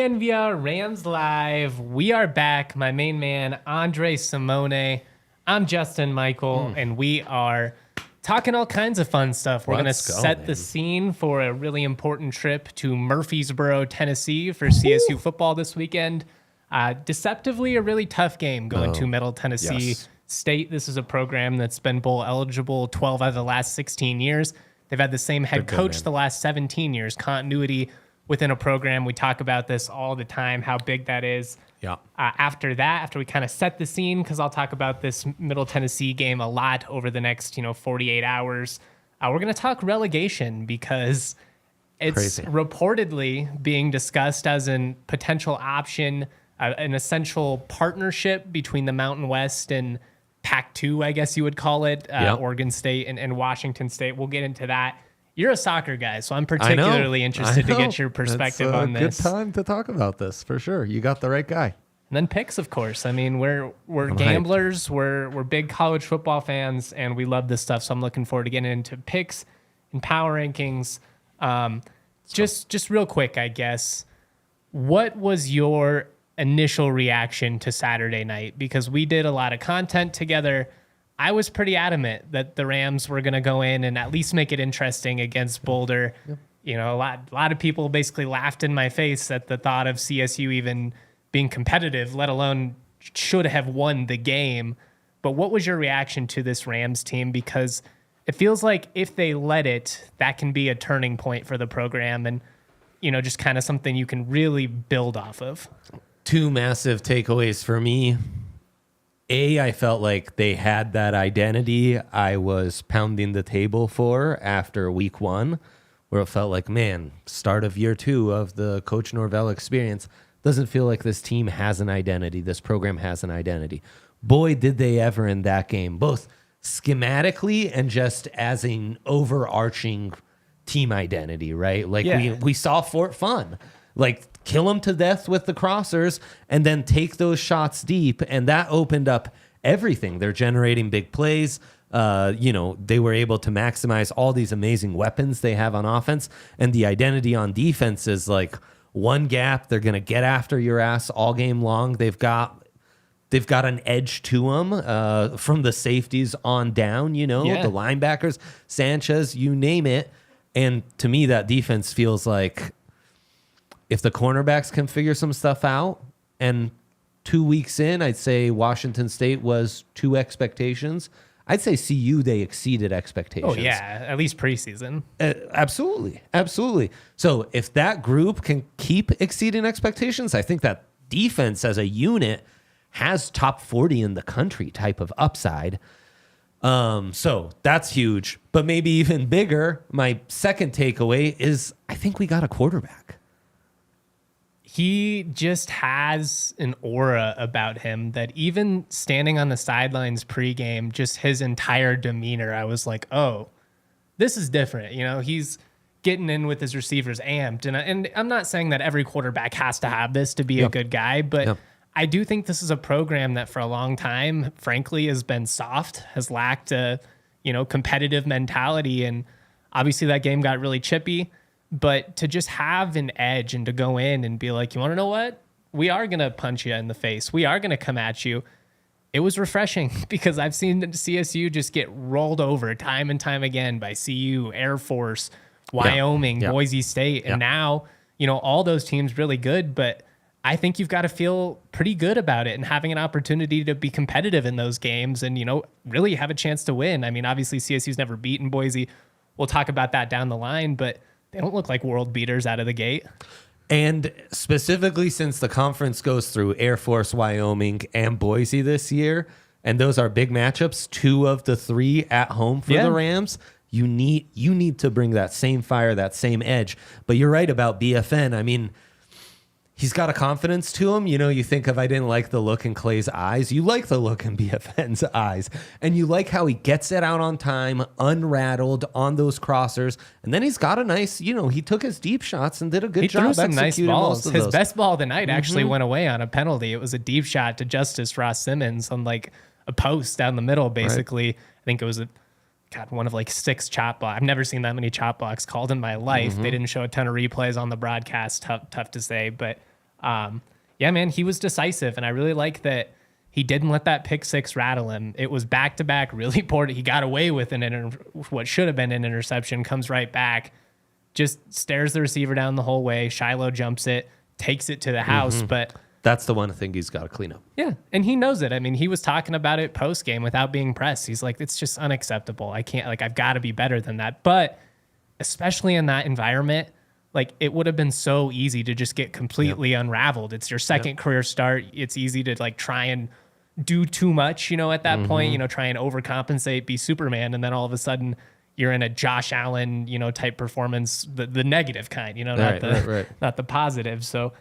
DNVR Rams Live. We are back. My main man, Andre Simone. I'm Justin Michael, and we are talking all kinds of fun stuff. We're going to set the scene for a really important trip to Murfreesboro, Tennessee for CSU football this weekend. Deceptively a really tough game going to Middle Tennessee State. This is a program that's been bowl eligible 12 out of the last 16 years. They've had the same head coach the last 17 years. Continuity within a program. We talk about this all the time, how big that is. Yeah. After we kind of set the scene, because I'll talk about this Middle Tennessee game a lot over the next 48 hours, we're going to talk relegation because it's reportedly being discussed as a potential option, an essential partnership between the Mountain West and Pac-12, I guess you would call it, Oregon State and Washington State. We'll get into that. You're a soccer guy, so I'm particularly interested to get your perspective on this. Good time to talk about this, for sure. You got the right guy. And then picks, of course. I mean, we're gamblers, we're big college football fans, and we love this stuff. So I'm looking forward to getting into picks and power rankings. Just real quick, I guess, what was your initial reaction to Saturday night? Because we did a lot of content together. I was pretty adamant that the Rams were going to go in and at least make it interesting against Boulder. Yep. A lot of people basically laughed in my face at the thought of CSU even being competitive, let alone should have won the game. But what was your reaction to this Rams team? Because it feels like if they let it, that can be a turning point for the program and, just kind of something you can really build off of. Two massive takeaways for me. I felt like they had that identity I was pounding the table for after week 1, where it felt like, man, start of year 2 of the Coach Norvell experience. Doesn't feel like this team has an identity. This program has an identity. Boy, did they ever in that game, both schematically and just as an overarching team identity, right? Like we saw Fort Fun. Like, kill them to death with the crossers and then take those shots deep. And that opened up everything. They're generating big plays. They were able to maximize all these amazing weapons they have on offense. And the identity on defense is like one gap. They're going to get after your ass all game long. They've got an edge to them from the safeties on down, the linebackers, Sanchez, you name it. And to me, that defense feels like, if the cornerbacks can figure some stuff out, and 2 weeks in, I'd say Washington State was to expectations. I'd say CU, they exceeded expectations. Oh, yeah, at least preseason. Absolutely. So if that group can keep exceeding expectations, I think that defense as a unit has top 40 in the country type of upside. So that's huge. But maybe even bigger, my second takeaway is I think we got a quarterback. He just has an aura about him that even standing on the sidelines pregame, just his entire demeanor, I was like, oh, this is different. He's getting in with his receivers amped. And I'm not saying that every quarterback has to have this to be a good guy, but I do think this is a program that for a long time, frankly, has been soft, has lacked a, competitive mentality. And obviously that game got really chippy. But to just have an edge and to go in and be like, you want to know what? We are going to punch you in the face. We are going to come at you. It was refreshing because I've seen CSU just get rolled over time and time again by CU, Air Force, Wyoming, Boise State. And now, all those teams really good. But I think you've got to feel pretty good about it and having an opportunity to be competitive in those games and, really have a chance to win. I mean, obviously CSU's never beaten Boise. We'll talk about that down the line, but they don't look like world beaters out of the gate. And specifically since the conference goes through Air Force, Wyoming, and Boise this year, and those are big matchups, 2 of the 3 at home for the Rams, you need to bring that same fire, that same edge. But you're right about BFN. I mean, he's got a confidence to him. You think of, I didn't like the look in Clay's eyes. You like the look in BFN's eyes. And you like how he gets it out on time, unrattled on those crossers. And then he's got a nice, he took his deep shots and did a good job. He threw some nice balls. His best ball of the night actually went away on a penalty. It was a deep shot to Justice Ross Simmons on like a post down the middle, basically. Right. I think it was one of like 6 chop blocks. I've never seen that many chop blocks called in my life. They didn't show a ton of replays on the broadcast. Tough to say, but Yeah, man, he was decisive, and I really like that he didn't let that pick six rattle him. It was back-to-back, really poor. He got away with what should have been an interception, comes right back, just stares the receiver down the whole way. Shiloh jumps it, takes it to the house, but... That's the one thing he's got to clean up. Yeah, and he knows it. I mean, he was talking about it post-game without being pressed. He's like, it's just unacceptable. I can't, I've got to be better than that. But especially in that environment, it would have been so easy to just get completely unraveled. It's your second career start. It's easy to try and do too much, at that point, try and overcompensate, be Superman. And then all of a sudden you're in a Josh Allen, type performance, the negative kind, not the positive. So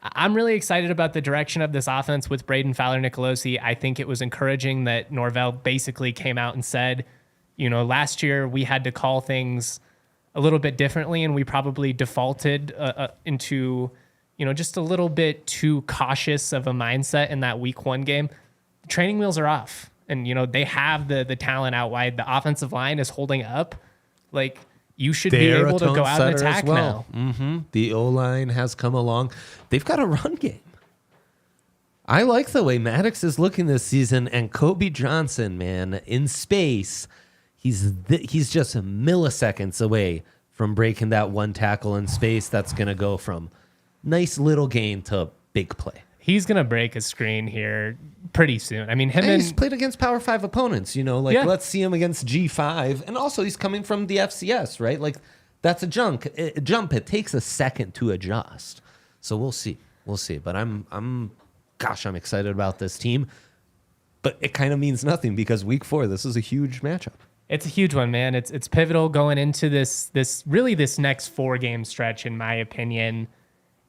I'm really excited about the direction of this offense with Braden Fowler-Nicolosi. I think it was encouraging that Norvell basically came out and said, last year we had to call things a little bit differently, and we probably defaulted into, just a little bit too cautious of a mindset in that week one game. The training wheels are off, and, they have the talent out wide. The offensive line is holding up. You should be able to go out and attack now. The O-line has come along. They've got a run game. I like the way Maddox is looking this season, and Kobe Johnson, man, in space, he's just milliseconds away from breaking that one tackle in space that's going to go from nice little gain to big play. He's going to break a screen here pretty soon. I mean, he's played against Power 5 opponents, let's see him against G5. And also he's coming from the FCS, right? That's a jump. It takes a second to adjust. So we'll see. But I'm excited about this team. But it kind of means nothing because week 4, this is a huge matchup. It's a huge one, man. It's pivotal going into this next 4-game stretch, in my opinion,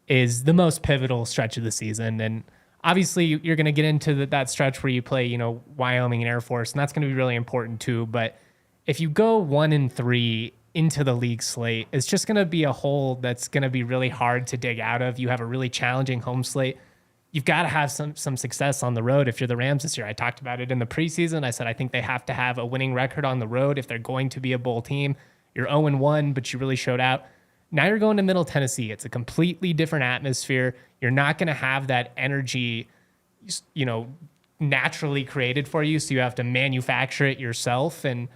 is the most pivotal stretch of the season. And obviously you're going to get into that stretch where you play, Wyoming and Air Force, and that's going to be really important too. But if you go 1-3 into the league slate, it's just going to be a hole that's going to be really hard to dig out of. You have a really challenging home slate. You've got to have some success on the road if you're the Rams this year. I talked about it in the preseason. I said I think they have to have a winning record on the road if they're going to be a bowl team. You're 0-1, but you really showed out. Now you're going to Middle Tennessee. It's a completely different atmosphere. You're not going to have that energy, naturally created for you, so you have to manufacture it yourself. And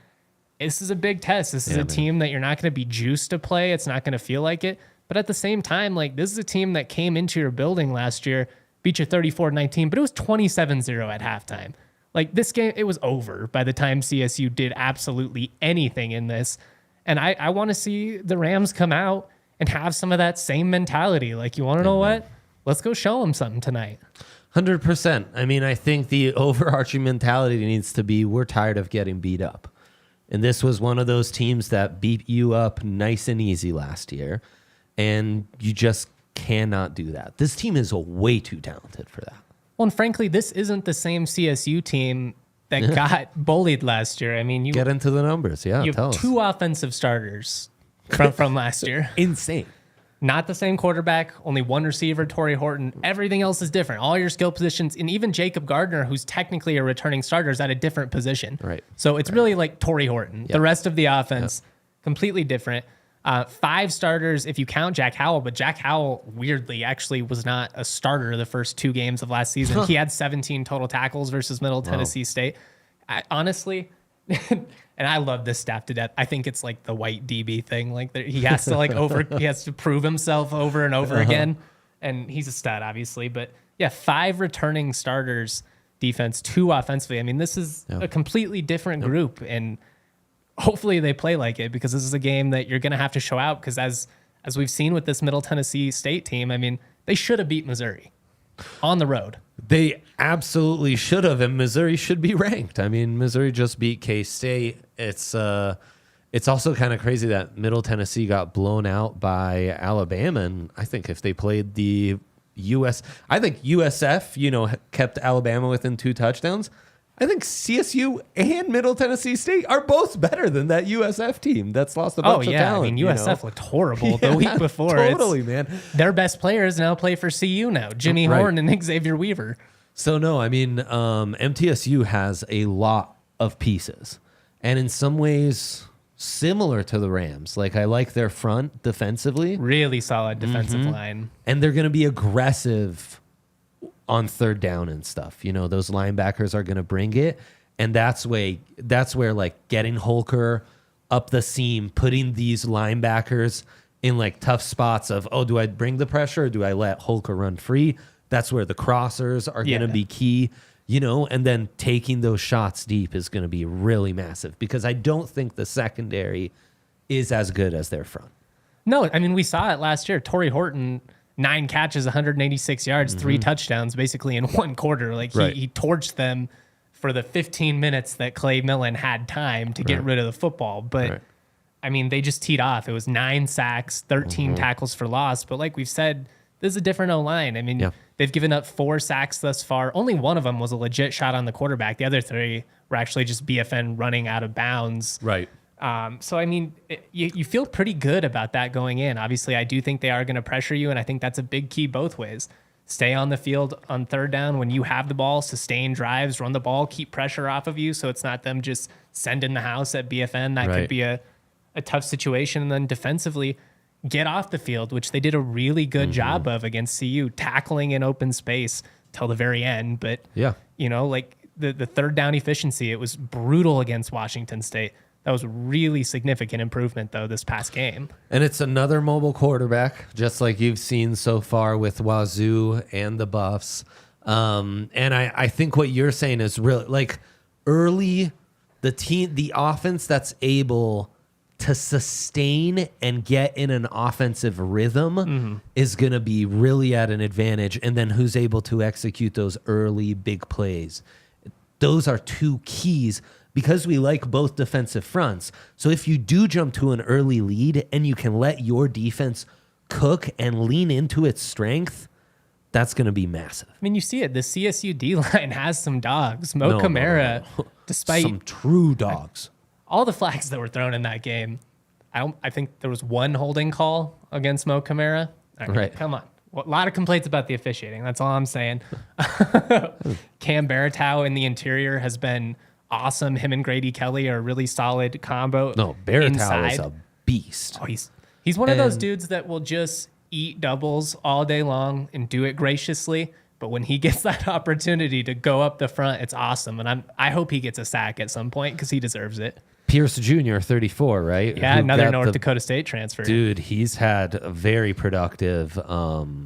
this is a big test. This is a team that you're not going to be juiced to play. It's not going to feel like it. But at the same time, this is a team that came into your building last year, beat you 34-19, but it was 27-0 at halftime. This game, it was over by the time CSU did absolutely anything in this. And I want to see the Rams come out and have some of that same mentality. You want to know what? Let's go show them something tonight. 100%. I mean, I think the overarching mentality needs to be we're tired of getting beat up. And this was one of those teams that beat you up nice and easy last year. And you just cannot do that. This team is way too talented for that. Well, and frankly, this isn't the same CSU team that got bullied last year. I mean, you get into the numbers. Yeah, you have 2 offensive starters from last year. Insane. Not the same quarterback, only 1 receiver, Torrey Horton. Everything else is different. All your skill positions, and even Jacob Gardner, who's technically a returning starter, is at a different position. Right. So it's really like Torrey Horton. Yep. The rest of the offense, completely different. 5 starters if you count Jack Howell, but Jack Howell weirdly actually was not a starter the first 2 games of last season. He had 17 total tackles versus Middle Tennessee State. Honestly, and I love this staff to death. I think it's like the white DB thing. He has to he has to prove himself over and over again, and he's a stud, obviously. But yeah, 5 returning starters defense, 2 offensively. I mean, this is a completely different group, and hopefully they play like it, because this is a game that you're going to have to show out, because as we've seen with this Middle Tennessee State team, I mean, they should have beat Missouri on the road. They absolutely should have, and Missouri should be ranked. I mean, Missouri just beat K-State. It's also kind of crazy that Middle Tennessee got blown out by Alabama, and I think if they played the I think USF, kept Alabama within 2 touchdowns. I think CSU and Middle Tennessee State are both better than that USF team that's lost a bunch of talent. I mean, USF looked horrible the week before. Totally, man. Their best players now play for CU now, Jimmy Horn and Xavier Weaver. So, no, I mean, MTSU has a lot of pieces. And in some ways, similar to the Rams. Like, I like their front defensively. Really solid defensive line. And they're going to be aggressive on third down and stuff. You know, those linebackers are going to bring it. And that's where like getting Holker up the seam, putting these linebackers in like tough spots of, oh, do I bring the pressure or do I let Holker run free? That's where the crossers are going to be key, you know, and then taking those shots deep is going to be really massive because I don't think the secondary is as good as their front. No, I mean, we saw it last year. Torrey Horton, 9 catches, 186 yards, 3 touchdowns basically in one quarter. Like he torched them for the 15 minutes that Clay Millen had time to get rid of the football. But, I mean, they just teed off. It was 9 sacks, 13 tackles for loss. But like we've said, this is a different O-line. I mean, they've given up 4 sacks thus far. Only one of them was a legit shot on the quarterback. The other 3 were actually just BFN running out of bounds. Right. So, I mean, you feel pretty good about that going in. Obviously, I do think they are going to pressure you, and I think that's a big key both ways. Stay on the field on third down when you have the ball, sustain drives, run the ball, keep pressure off of you so it's not them just sending the house at BFN. That could be a tough situation. And then defensively, get off the field, which they did a really good job of against CU, tackling in open space till the very end. But, you know, like the third down efficiency, it was brutal against Washington State. That was really significant improvement, though, this past game. And it's another mobile quarterback, just like you've seen so far with Wazoo and the Buffs. And I think what you're saying is really, like, early, the offense that's able to sustain and get in an offensive rhythm is going to be really at an advantage. And then who's able to execute those early big plays. Those are 2 keys because we like both defensive fronts. So if you do jump to an early lead and you can let your defense cook and lean into its strength, that's going to be massive. I mean, you see it. The CSU D-line has some dogs. Mo Camara, despite some true dogs. All the flags that were thrown in that game, I think there was 1 holding call against Mo Camara. I mean, come on. Well, a lot of complaints about the officiating. That's all I'm saying. Cam Baratow in the interior has been awesome. Him and Grady Kelly are a really solid combo. No, Baratow is a beast. Oh, he's one of those dudes that will just eat doubles all day long and do it graciously. But when he gets that opportunity to go up the front, it's awesome. And I hope he gets a sack at some point because he deserves it. Pierce Jr., 34, right? Yeah, another North Dakota State transfer. Dude, he's had a very productive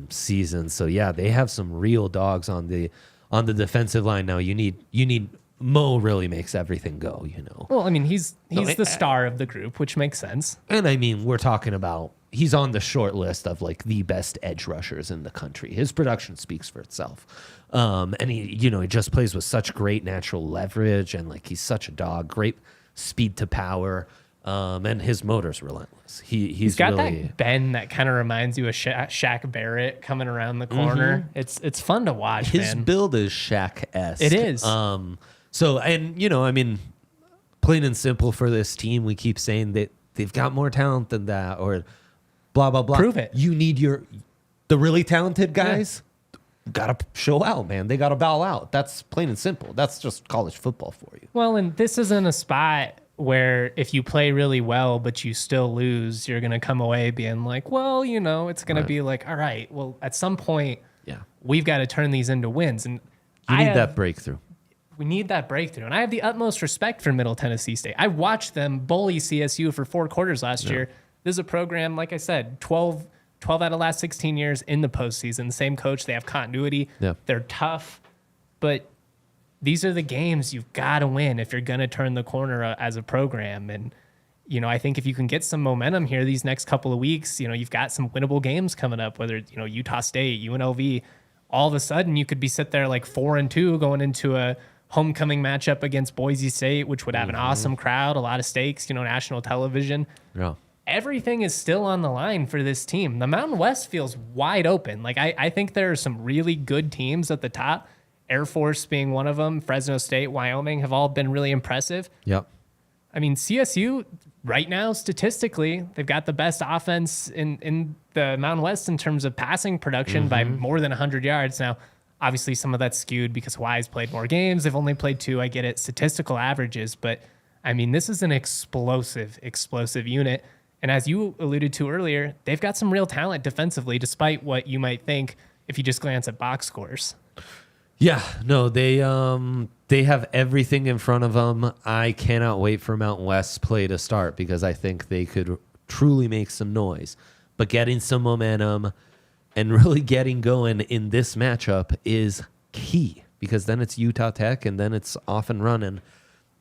season. So yeah, they have some real dogs on the defensive line now. You need Mo really makes everything go, you know. Well, I mean, he's the star of the group, which makes sense. And I mean, we're talking about he's on the short list of like the best edge rushers in the country. His production speaks for itself. And he just plays with such great natural leverage and like he's such a dog, great speed to power. And his motor's relentless. He's got really, that bend that kind of reminds you of Shaq Barrett coming around the corner. It's fun to watch. His build is Shaq-esque. It is. So, and, I mean, plain and simple for this team, we keep saying that they've got more talent than that or blah, blah, blah. Prove it. You need the really talented guys got to show out, man. They got to bow out. That's plain and simple. That's just college football for you. Well, and this isn't a spot where if you play really well but you still lose, you're going to come away being like, well, it's going to be like, all right, well, at some point, we've got to turn these into wins. And you need that breakthrough. We need that breakthrough. And I have the utmost respect for Middle Tennessee State. I watched them bully CSU for 4 quarters last year. This is a program, like I said, 12 out of the last 16 years in the postseason. Same coach. They have continuity. They're tough. But these are the games you've got to win if you're going to turn the corner as a program. And, I think if you can get some momentum here these next couple of weeks, you've got some winnable games coming up, whether, Utah State, UNLV, all of a sudden you could be sit there like 4-2 going into a homecoming matchup against Boise State, which would have an awesome crowd, a lot of stakes, national television. Everything is still on the line for this team. The Mountain West feels wide open. Like I think there are some really good teams at the top. Air Force being one of them, Fresno State, Wyoming have all been really impressive. I mean, CSU right now, statistically, they've got the best offense in the Mountain West in terms of passing production by more than 100 yards. Now, obviously, some of that's skewed because Hawaii's played more games. They've only played 2. I get it, statistical averages. But, I mean, this is an explosive unit. And as you alluded to earlier, they've got some real talent defensively, despite what you might think if you just glance at box scores. Yeah, no, they have everything in front of them. I cannot wait for Mountain West play to start because I think they could truly make some noise. But getting some momentum and really getting going in this matchup is key because then it's Utah Tech and then it's off and running.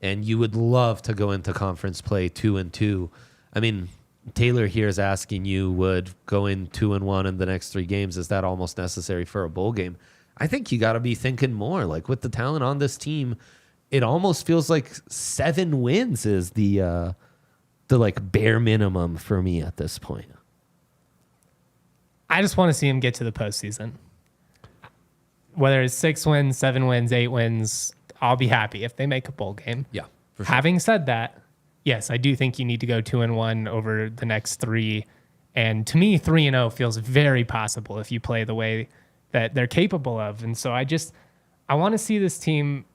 And you would love to go into conference play 2-2. I mean, Taylor here is asking you, would going 2-1 in the next 3 games, is that almost necessary for a bowl game? I think you got to be thinking more. Like with the talent on this team, it almost feels like 7 wins is the like bare minimum for me at this point. I just want to see him get to the postseason. Whether it's 6 wins, 7 wins, 8 wins, I'll be happy if they make a bowl game. Yeah. For sure. Having said that, yes, I do think you need to go 2-1 over the next 3. And to me, 3-0 feels very possible if you play the way that they're capable of. And so I want to see this team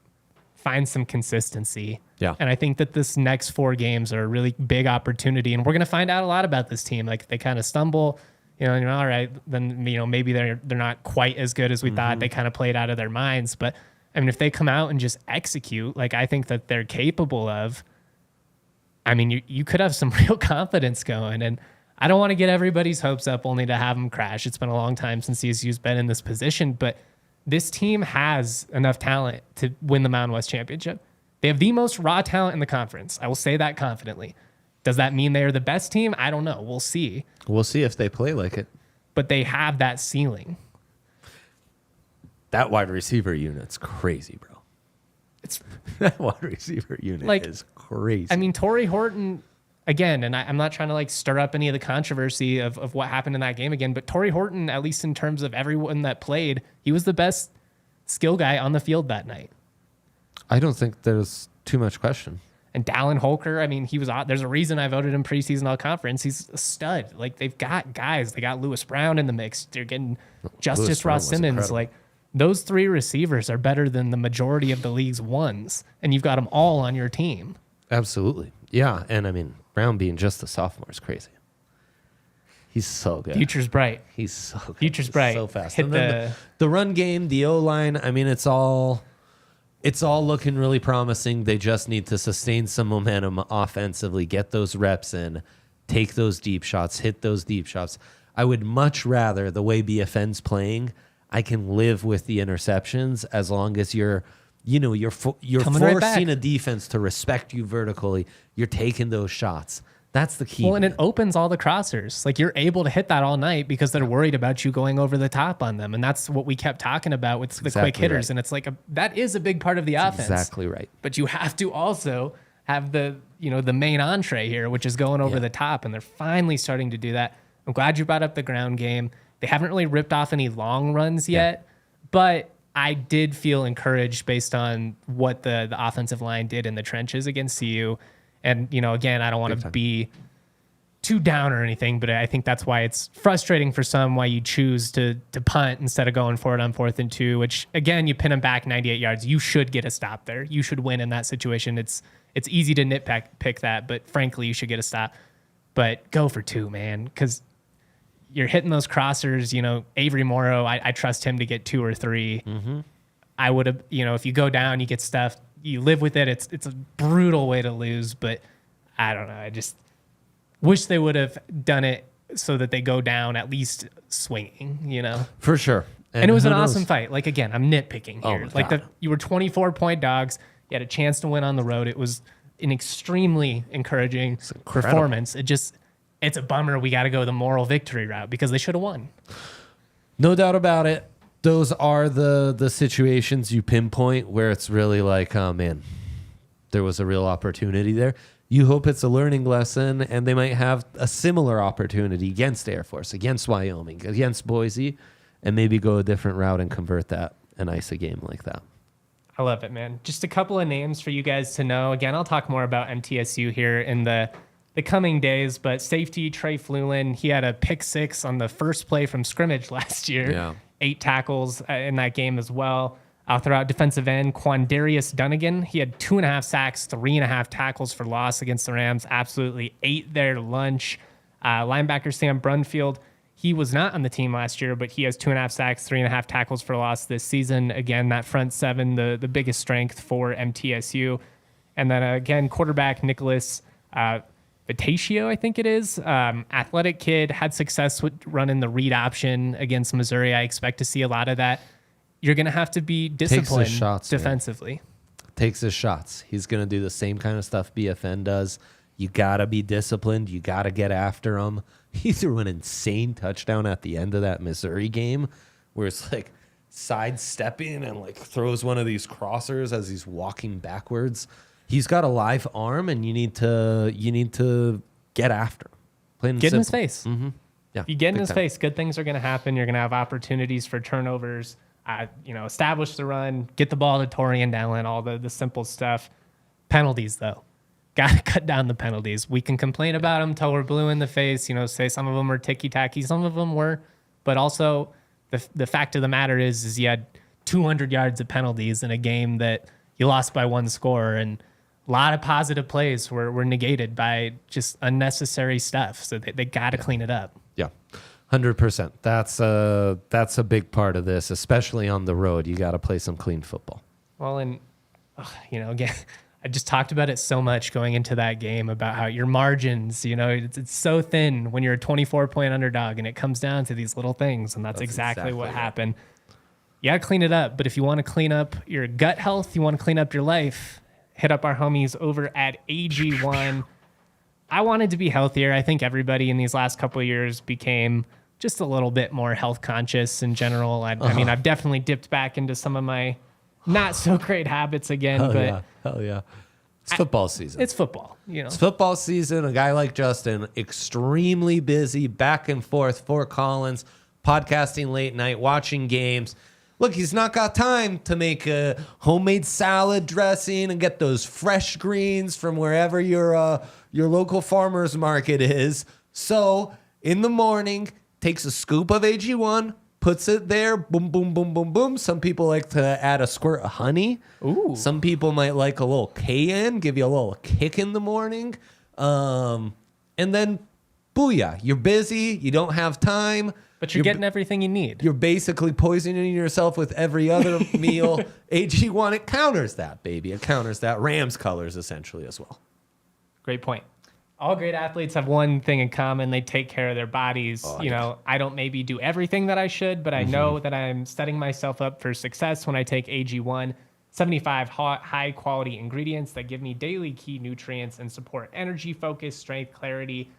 find some consistency. Yeah. And I think that this next 4 games are a really big opportunity. And we're going to find out a lot about this team. Like, they kind of stumble, and you're all right, then, maybe they're not quite as good as we thought. They kind of played out of their minds. But, I mean, if they come out and just execute, like I think that they're capable of, I mean, you could have some real confidence going. And I don't want to get everybody's hopes up only to have them crash. It's been a long time since CSU's been in this position. But this team has enough talent to win the Mountain West Championship. They have the most raw talent in the conference. I will say that confidently. Does that mean they are the best team? I don't know. We'll see. We'll see if they play like it. But they have that ceiling. That wide receiver unit's crazy, bro. That wide receiver unit is crazy. I mean, Torrey Horton, again, and I'm not trying to stir up any of the controversy of what happened in that game again, but Torrey Horton, at least in terms of everyone that played, he was the best skill guy on the field that night. I don't think there's too much question. And Dallin Holker, I mean, there's a reason I voted him preseason all-conference. He's a stud. Like, they've got guys. They got Lewis Brown in the mix. They're getting Justice Ross Simmons. Incredible. Like, those 3 receivers are better than the majority of the league's ones, and you've got them all on your team. Absolutely. Yeah, and I mean, Brown being just a sophomore is crazy. He's so good. Future's bright. He's so good. Future's bright. So fast. Hit And then the run game, the O-line, I mean, it's all looking really promising. They just need to sustain some momentum offensively, get those reps in, take those deep shots, hit those deep shots. I would much rather, the way BFN's playing, I can live with the interceptions as long as you're forcing a defense to respect you vertically. You're taking those shots. That's the key. Well, and it opens all the crossers. Like, you're able to hit that all night because they're worried about you going over the top on them. And that's what we kept talking about with the quick hitters. Right. And it's like, that is a big part of the offense. Exactly right. But you have to also have the main entree here, which is going over the top. And they're finally starting to do that. I'm glad you brought up the ground game. They haven't really ripped off any long runs yet, but I did feel encouraged based on what the offensive line did in the trenches against CU. And, again, I don't want to be too down or anything, but I think that's why it's frustrating for some why you choose to punt instead of going for it on 4th and 2, which, again, you pin them back 98 yards. You should get a stop there. You should win in that situation. It's easy to nitpick that, but frankly, you should get a stop. But go for 2, man, because you're hitting those crossers. Avery Morrow, I trust him to get 2 or 3. Mm-hmm. I would have, if you go down, you get stuffed. You live with it. It's a brutal way to lose, but I don't know. I just wish they would have done it so that they go down at least swinging, For sure. And it was an awesome fight. Like, again, I'm nitpicking here. God. You were 24-point dogs. You had a chance to win on the road. It was an extremely encouraging performance. It's a bummer we got to go the moral victory route because they should have won. No doubt about it. Those are the situations you pinpoint where it's really like, oh, man, there was a real opportunity there. You hope it's a learning lesson, and they might have a similar opportunity against Air Force, against Wyoming, against Boise, and maybe go a different route and convert that and ice a game like that. I love it, man. Just a couple of names for you guys to know. Again, I'll talk more about MTSU here in the coming days, but safety Trey Flulin, he had a pick 6 on the first play from scrimmage last year. Yeah. 8 tackles in that game as well. I'll throw out defensive end Quandarius Dunnigan. He had 2.5 sacks, 3.5 tackles for loss against the Rams. Absolutely ate their lunch. Linebacker Sam Brunfield. He was not on the team last year, but he has 2.5 sacks, 3.5 tackles for loss this season. Again, that front seven, the biggest strength for MTSU. And then again, quarterback Nicholas Vitatio, I think it is. Athletic kid, had success with running the read option against Missouri. I expect to see a lot of that. You're going to have to be disciplined defensively. Man. Takes his shots. He's going to do the same kind of stuff BFN does. You got to be disciplined. You got to get after him. He threw an insane touchdown at the end of that Missouri game where it's like sidestepping and like throws one of these crossers as he's walking backwards. He's got a live arm, and you need to get after him. Get in his face. Mm-hmm. Yeah, if you get in his face, good things are going to happen. You're going to have opportunities for turnovers. Establish the run, get the ball to Torian Dallin, all the simple stuff. Penalties, though. Got to cut down the penalties. We can complain about them till we're blue in the face, say some of them were ticky-tacky, some of them were. But also, the fact of the matter is you had 200 yards of penalties in a game that you lost by one score, and a lot of positive plays were negated by just unnecessary stuff. So they got to clean it up. Yeah, 100%. That's a big part of this, especially on the road. You got to play some clean football. Well, and again, I just talked about it so much going into that game about how your margins, it's so thin when you're a 24-point underdog, and it comes down to these little things, and that's exactly what happened. You got to clean it up, but if you want to clean up your gut health, you want to clean up your life, hit up our homies over at AG1. I wanted to be healthier. I think everybody in these last couple of years became just a little bit more health conscious in general. I mean, I've definitely dipped back into some of my not so great habits again. Hell yeah. It's football season. It's football. It's football season. A guy like Justin, extremely busy, back and forth, Fort Collins, podcasting late night, watching games. Look, he's not got time to make a homemade salad dressing and get those fresh greens from wherever your local farmer's market is. So in the morning, takes a scoop of AG1, puts it there, boom, boom, boom, boom, boom. Some people like to add a squirt of honey. Ooh. Some people might like a little cayenne, give you a little kick in the morning. And then, booyah, you're busy, you don't have time. But you're getting everything you need. You're basically poisoning yourself with every other meal. AG1, it counters that, baby. It counters that. Rams colors, essentially, as well. Great point. All great athletes have one thing in common. They take care of their bodies. I don't maybe do everything that I should, but I know that I'm setting myself up for success when I take AG1. 75 high-quality ingredients that give me daily key nutrients and support energy, focus, strength, clarity.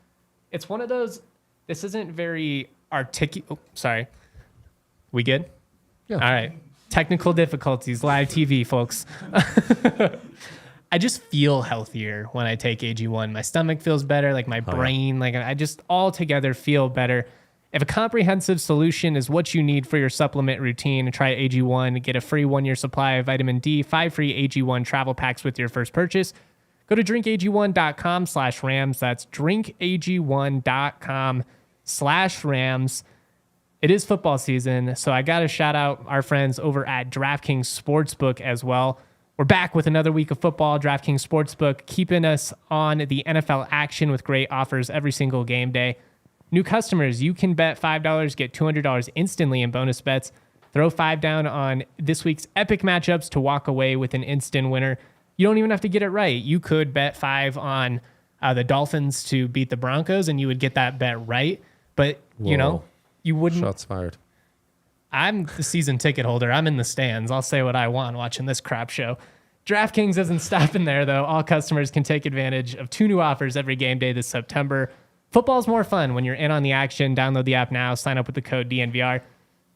It's one of those, this isn't very articulate. Oh, sorry. We good? Yeah. All right. Technical difficulties, live TV, folks. I just feel healthier when I take AG1. My stomach feels better, like my brain, like I just all together feel better. If a comprehensive solution is what you need for your supplement routine, try AG1. Get a free 1-year supply of vitamin D, 5 free AG1 travel packs with your first purchase. Go to drinkag1.com/Rams. That's drinkag1.com/Rams. It is football season, so I got to shout out our friends over at DraftKings Sportsbook as well. We're back with another week of football. DraftKings Sportsbook keeping us on the NFL action with great offers every single game day. New customers, you can bet $5, get $200 instantly in bonus bets. Throw $5 down on this week's epic matchups to walk away with an instant winner. You don't even have to get it right. You could bet $5 on the Dolphins to beat the Broncos, and you would get that bet right. But, you wouldn't. Shots fired. I'm the season ticket holder. I'm in the stands. I'll say what I want watching this crap show. DraftKings isn't stopping there, though. All customers can take advantage of 2 new offers every game day this September. Football's more fun when you're in on the action. Download the app now. Sign up with the code DNVR.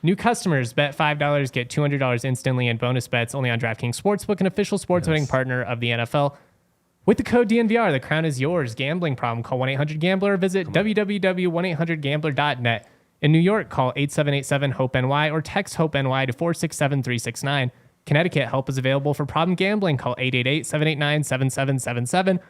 New customers bet $5, get $200 instantly in bonus bets only on DraftKings Sportsbook, an official sports betting partner of the NFL. With the code DNVR, the crown is yours. Gambling problem? Call 1-800-GAMBLER or visit www.1800gambler.net. In New York, call 8787-HOPE-NY or text HOPE-NY to 467-369. Connecticut, help is available for problem gambling. Call 888-789-7777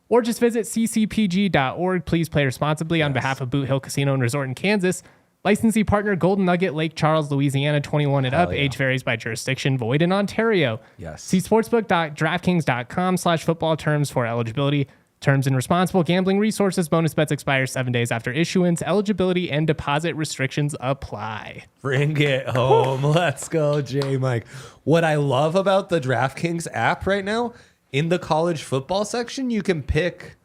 or just visit ccpg.org. Please play responsibly on behalf of Boot Hill Casino and Resort in Kansas. Licensee partner Golden Nugget, Lake Charles, Louisiana, 21 and up. Age varies by jurisdiction. Void in Ontario. Yes. See sportsbook.draftkings.com/football terms for eligibility, terms, and responsible gambling resources. Bonus bets expire 7 days after issuance. Eligibility and deposit restrictions apply. Bring it home. Let's go, J Mike. What I love about the DraftKings app right now, in the college football section, you can pick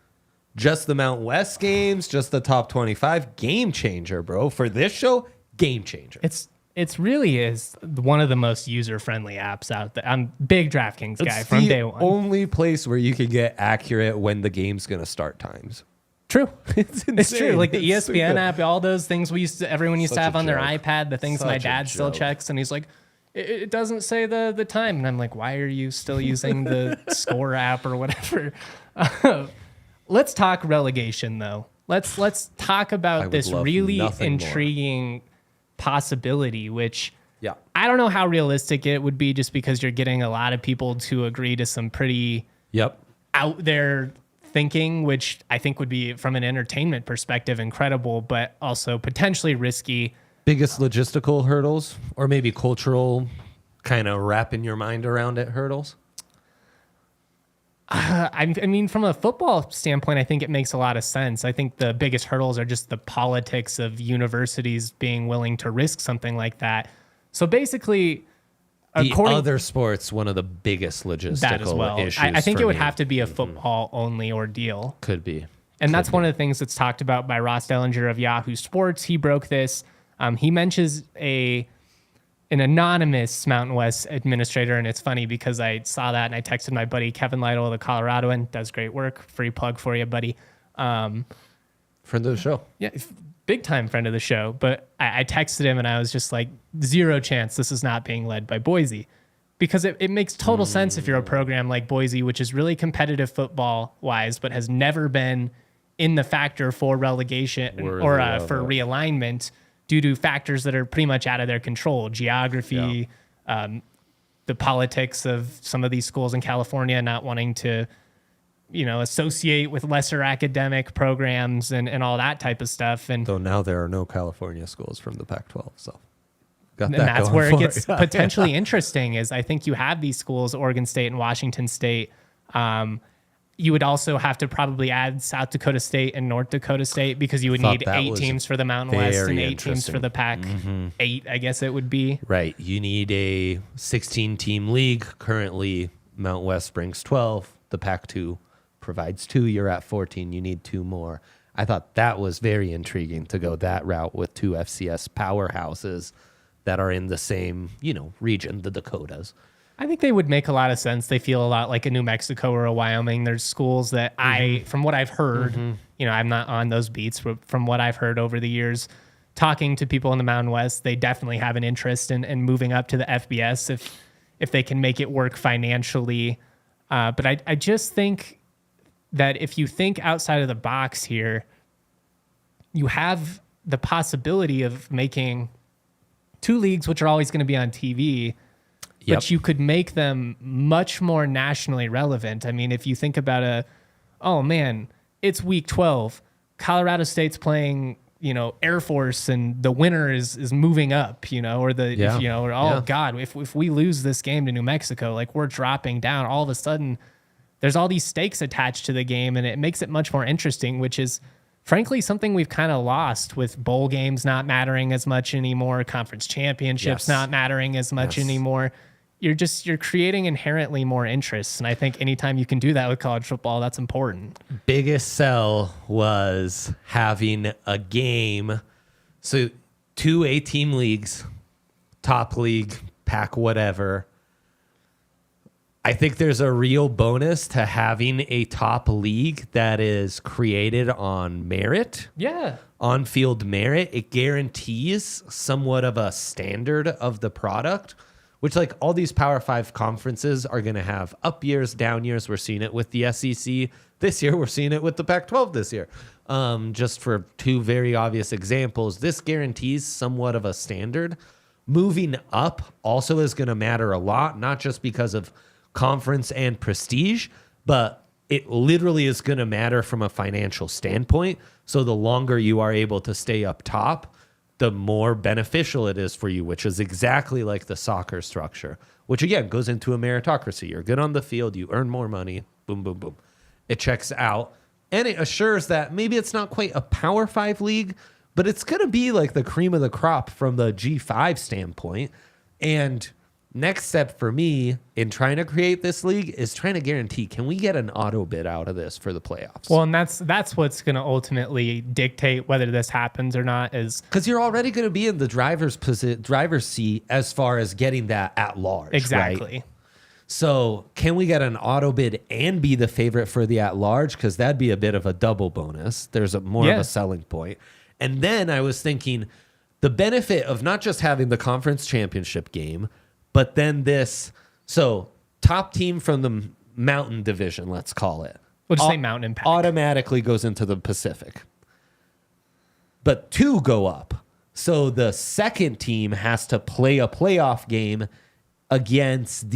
just the Mountain West games, just the top 25. Game changer, bro. For this show, game changer. It's really is one of the most user-friendly apps out there. I'm a big DraftKings guy from day one. Only place where you can get accurate when the game's going to start times. True. It's true. Like the It's ESPN stupid. app, all those things everyone used to Such have a on their joke. iPad, the things Such my a dad still joke. checks, and he's like, it doesn't say the time. And I'm like, why are you still using the score app or whatever? Let's talk relegation, though. Let's talk about would this love really nothing more. intriguing possibility, which Yeah. I don't know how realistic it would be just because you're getting a lot of people to agree to some pretty Yep. out there thinking, which I think would be, from an entertainment perspective, incredible, but also potentially risky. Biggest logistical hurdles, or maybe cultural, kind of wrapping your mind around it hurdles? I mean, from a football standpoint, I think it makes a lot of sense. I think the biggest hurdles are just the politics of universities being willing to risk something like that. So basically, The according other sports, one of the biggest logistical that as well, issues. I think for it would me. have to be a football only ordeal. Could be. And that's one of the things that's talked about by Ross Dellinger of Yahoo Sports. He broke this. He mentions an anonymous Mountain West administrator, and it's funny because I saw that and I texted my buddy Kevin Lytle, the Coloradoan, does great work. Free plug for you, buddy. Friend of the show. Yeah, big time friend of the show. But I texted him and I was just like, zero chance this is not being led by Boise. Because it makes total sense if you're a program like Boise, which is really competitive football-wise, but has never been in the factor for relegation or for realignment due to factors that are pretty much out of their control. Geography, the politics of some of these schools in California not wanting to, associate with lesser academic programs and all that type of stuff. And Though now there are no California schools from the Pac-12, so got that and that's going where it for gets you. potentially interesting is I think you have these schools, Oregon State and Washington State. You would also have to probably add South Dakota State and North Dakota State because you would Thought need that 8 was teams for the Mountain West and very 8 teams for the Pac-8, I guess it would be. Right. You need a 16-team league. Currently, Mountain West brings 12. The Pac-2 provides 2. You're at 14. You need 2 more. I thought that was very intriguing to go that route with 2 FCS powerhouses that are in the same, region, the Dakotas. I think they would make a lot of sense. They feel a lot like a New Mexico or a Wyoming. There's schools that from what I've heard, I'm not on those beats, but from what I've heard over the years, talking to people in the Mountain West, they definitely have an interest in moving up to the FBS if they can make it work financially. But I just think that if you think outside of the box here, you have the possibility of making 2 leagues, which are always going to be on TV, but you could make them much more nationally relevant. I mean, if you think about it's week 12, Colorado State's playing, Air Force, and the winner is moving up, God, if we lose this game to New Mexico, like we're dropping down, all of a sudden there's all these stakes attached to the game, and it makes it much more interesting, which is frankly something we've kind of lost with bowl games not mattering as much anymore, conference championships not mattering as much anymore. You're creating inherently more interest. And I think anytime you can do that with college football, that's important. Biggest sell was having a game. So 2 8-team leagues, top league, Pac whatever. I think there's a real bonus to having a top league that is created on merit. Yeah. On-field merit. It guarantees somewhat of a standard of the product, which like all these Power 5 conferences are going to have up years, down years. We're seeing it with the SEC this year. We're seeing it with the Pac-12 this year. Just for 2 very obvious examples, this guarantees somewhat of a standard. Moving up also is going to matter a lot, not just because of conference and prestige, but it literally is going to matter from a financial standpoint. So the longer you are able to stay up top, the more beneficial it is for you, which is exactly like the soccer structure, which again goes into a meritocracy. You're good on the field, you earn more money, boom, boom, boom. It checks out, and it assures that maybe it's not quite a Power 5 league, but it's going to be like the cream of the crop from the G5 standpoint. And next step for me in trying to create this league is trying to guarantee, can we get an auto bid out of this for the playoffs? Well, and that's what's going to ultimately dictate whether this happens or not, is because you're already going to be in the driver's seat as far as getting that at large. Exactly. Right? So can we get an auto bid and be the favorite for the at large? Because that'd be a bit of a double bonus. There's more of a selling point. And then I was thinking the benefit of not just having the conference championship game, but then this, so top team from the Mountain Division, let's call it. We'll just say Mountain and Pac. Automatically goes into the Pacific. But 2 go up. So the second team has to play a playoff game against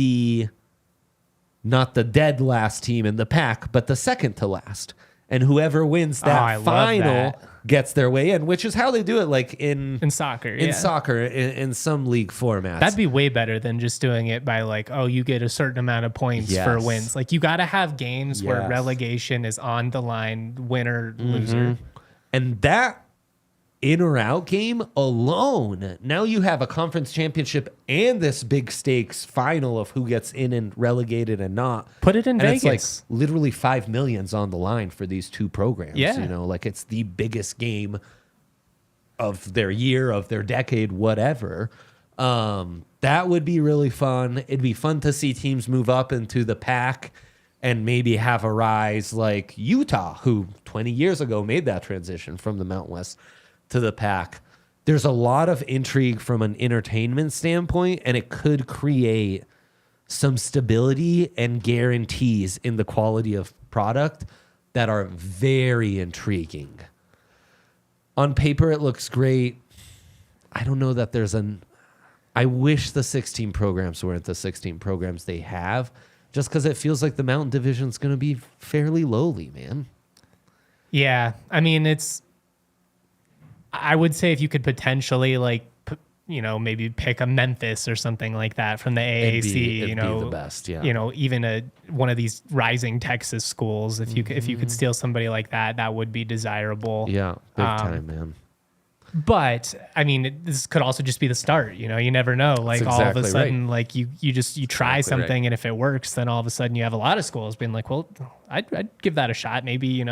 not the dead last team in the pack, but the second to last. And whoever wins that final gets their way in, which is how they do it, like in soccer. In some league formats. That'd be way better than just doing it by like, oh, you get a certain amount of points for wins. Like you got to have games where relegation is on the line, winner, loser. And that in or out game alone, now you have a conference championship and this big stakes final of who gets in and relegated and not. Put it in Vegas. It's like literally $5 million's on the line for these 2 programs. Yeah. You know, like it's the biggest game of their year, of their decade, whatever. That would be really fun. It'd be fun to see teams move up into the pack and maybe have a rise like Utah, who 20 years ago made that transition from the Mountain West to the pack. There's a lot of intrigue from an entertainment standpoint, and it could create some stability and guarantees in the quality of product that are very intriguing. On paper, it looks great. I don't know that I wish the 16 programs weren't the 16 programs they have, just because it feels like the Mountain Division is going to be fairly lowly, man. Yeah. I mean, I would say if you could potentially maybe pick a Memphis or something like that from the AAC, it'd be the best, yeah. Even one of these rising Texas schools, if you could steal somebody like that, that would be desirable. Yeah, big time, man. But I mean, this could also just be the start. You never know. Like all of a sudden, like you try something, and if it works, then all of a sudden you have a lot of schools being like, well, I'd give that a shot. Maybe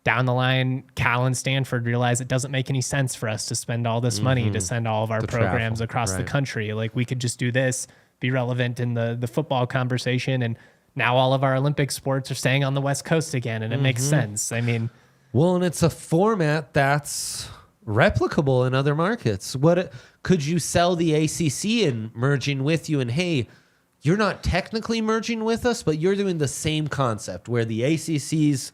down the line, Cal and Stanford realize it doesn't make any sense for us to spend all this money to send all of our programs across the country. Like we could just do this, be relevant in the football conversation, and now all of our Olympic sports are staying on the West Coast again, and it makes sense. I mean, well, and it's a format that's replicable in other markets. Could you sell the ACC and merging with you, and hey, you're not technically merging with us, but you're doing the same concept where the ACC's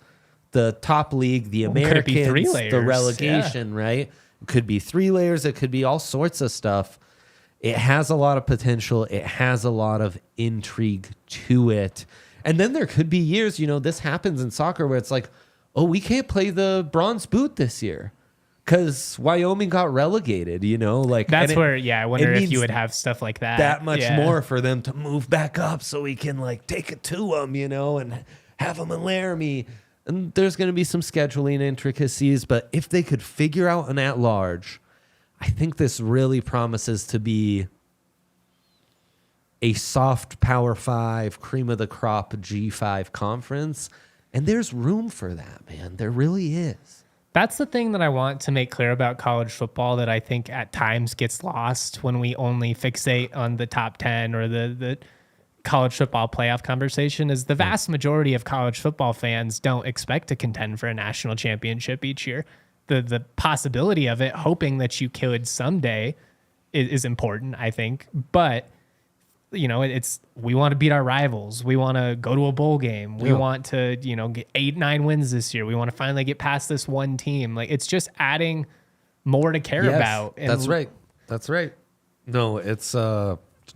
the top league, the Americans, the relegation, right? It could be 3 layers. It could be all sorts of stuff. It has a lot of potential. It has a lot of intrigue to it. And then there could be years, this happens in soccer where it's like, oh, we can't play the bronze boot this year because Wyoming got relegated, like. That's where, I wonder if you would have stuff like that. That much more for them to move back up so we can take it to them, and have them in Laramie. And there's going to be some scheduling intricacies, but if they could figure out an at-large, I think this really promises to be a soft Power 5, cream of the crop G5 conference. And there's room for that, man. There really is. That's the thing that I want to make clear about college football that I think at times gets lost when we only fixate on the top 10 or the college football playoff conversation, is the vast majority of college football fans don't expect to contend for a national championship each year. The possibility of it, hoping that you could someday, is important, I think. But we want to beat our rivals. We want to go to a bowl game. We want to get 8-9 wins this year. We want to finally get past this one team. Like, it's just adding more to care about. And That's right. No, it's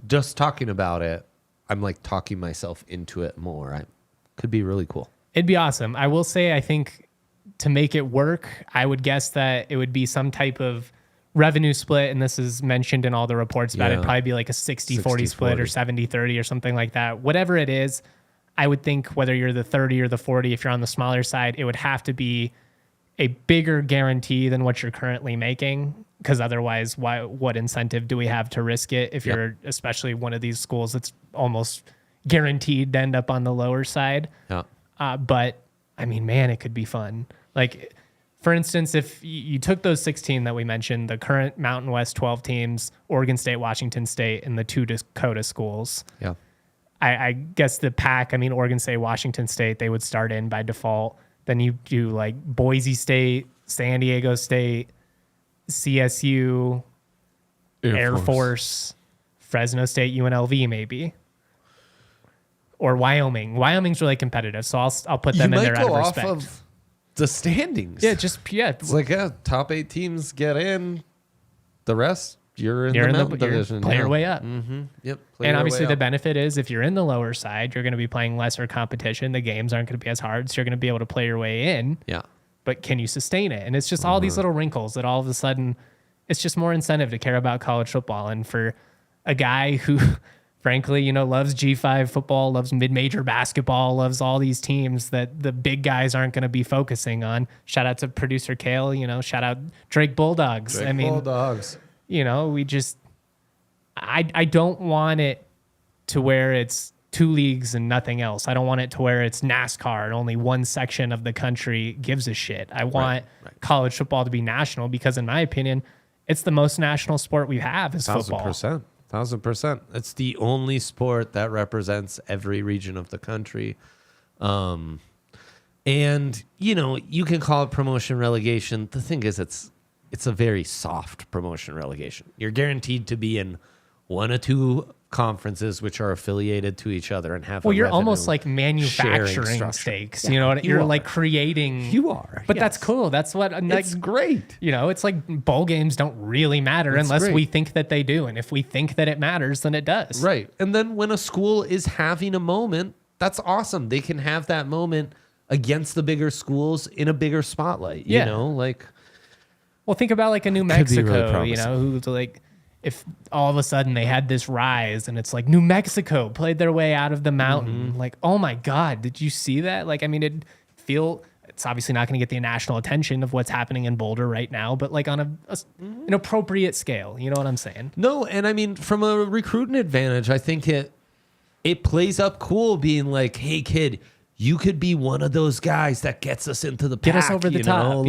just talking about it. I'm talking myself into it more. Could be really cool. It'd be awesome. I will say, I think to make it work, I would guess that it would be some type of revenue split, and this is mentioned in all the reports about it, Yeah. it'd probably be like a 60-40 split or 70-30 or something like that. Whatever it is, I would think whether you're the 30 or the 40, if you're on the smaller side, it would have to be a bigger guarantee than what you're currently making, because otherwise, what incentive do we have to risk it if you're especially one of these schools that's almost guaranteed to end up on the lower side? Yeah. But I mean, man, it could be fun. Like, for instance, if you took those 16 that we mentioned, the current Mountain West 12 teams, Oregon State, Washington State, and the 2 Dakota schools. Yeah. I guess the Pac, I mean, Oregon State, Washington State, they would start in by default. Then you do like Boise State, San Diego State, CSU, Air Force, Fresno State, UNLV maybe. Or Wyoming. Wyoming's really competitive, so I'll put them in there out of respect. Of the standings. It's like top 8 teams get in. The rest, you're in the Mountain Division. Play your way up. Mm-hmm. Yep. And obviously the benefit is if you're in the lower side, you're going to be playing lesser competition. The games aren't going to be as hard, so you're going to be able to play your way in. Yeah. But can you sustain it? And it's just all these little wrinkles that all of a sudden, it's just more incentive to care about college football. And for a guy who, frankly, loves G5 football, loves mid-major basketball, loves all these teams that the big guys aren't going to be focusing on. Shout out to producer Kale, shout out Drake Bulldogs. Bulldogs. I don't want it to where it's 2 leagues and nothing else. I don't want it to where it's NASCAR and only one section of the country gives a shit. I want college football to be national because, in my opinion, it's the most national sport we have is football. 1,000%. It's the only sport that represents every region of the country. And, you can call it promotion relegation. The thing is, it's a very soft promotion relegation. You're guaranteed to be in 1 or 2 conferences which are affiliated to each other and have you're almost like manufacturing stakes. You're like creating. You are. But that's cool. That's what it's great. It's like bowl games don't really matter unless we think that they do. And if we think that it matters, then it does. Right. And then when a school is having a moment, that's awesome. They can have that moment against the bigger schools in a bigger spotlight. Well, think about like a New Mexico, who's like, if all of a sudden they had this rise and it's like New Mexico played their way out of the mountain, like, oh my God, did you see that? Like, I mean, it's obviously not going to get the national attention of what's happening in Boulder right now, but like on an appropriate scale, you know what I'm saying? No, and I mean, from a recruiting advantage, I think it plays up cool being like, hey kid, you could be one of those guys that gets us into the pack. Get us over the top.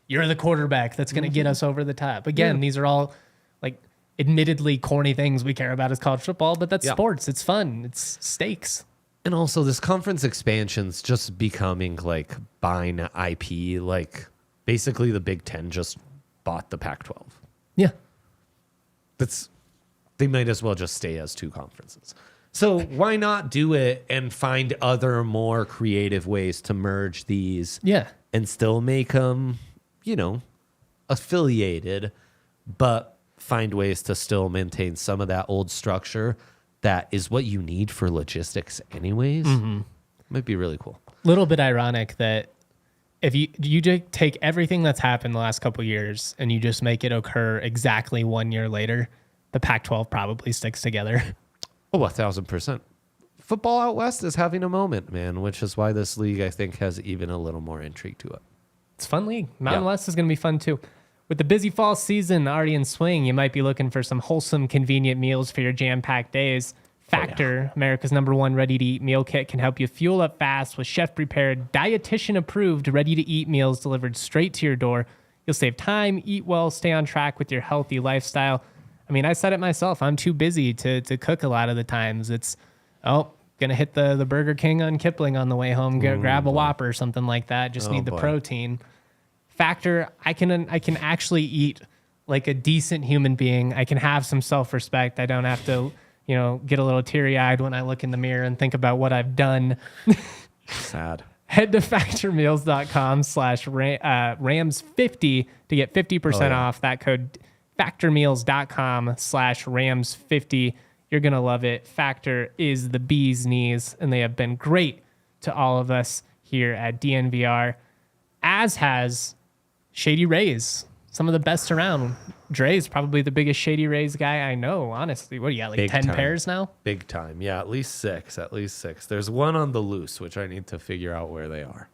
You're the quarterback that's going to get us over the top. Again, these are all like admittedly corny things we care about as college football, but that's sports. It's fun. It's stakes. And also this conference expansion's just becoming like buying IP. Like basically the Big Ten just bought the Pac-12. Yeah. They might as well just stay as 2 conferences. So why not do it and find other more creative ways to merge these and still make them, affiliated, but find ways to still maintain some of that old structure that is what you need for logistics anyways. Might be really cool. Little bit ironic that if you take everything that's happened the last couple of years and you just make it occur exactly 1 year later, the Pac-12 probably sticks together. Oh, 1,000%. Football out west is having a moment, man, which is why this league, I think, has even a little more intrigue to it. It's a fun league. Mountain West is going to be fun, too. With the busy fall season already in swing, you might be looking for some wholesome, convenient meals for your jam-packed days. Factor, America's #1 ready-to-eat meal kit, can help you fuel up fast with chef-prepared, dietitian-approved, ready-to-eat meals delivered straight to your door. You'll save time, eat well, stay on track with your healthy lifestyle. I mean, I said it myself. I'm too busy to cook a lot of the times. It's, gonna hit the Burger King on Kipling on the way home, grab a Whopper or something like that. Just need the protein. Factor, I can actually eat like a decent human being. I can have some self-respect. I don't have to, get a little teary-eyed when I look in the mirror and think about what I've done. Sad. Head to factormeals.com/Rams50 to get 50% off. That code factormeals.com/Rams50. You're going to love it. Factor is the bee's knees, and they have been great to all of us here at DNVR, as has Shady Rays, some of the best around. Dre's probably the biggest Shady Rays guy I know, honestly. What do you got, like Big 10 time. pairs now? Big time. Yeah, at least six. There's one on the loose, which I need to figure out where they are.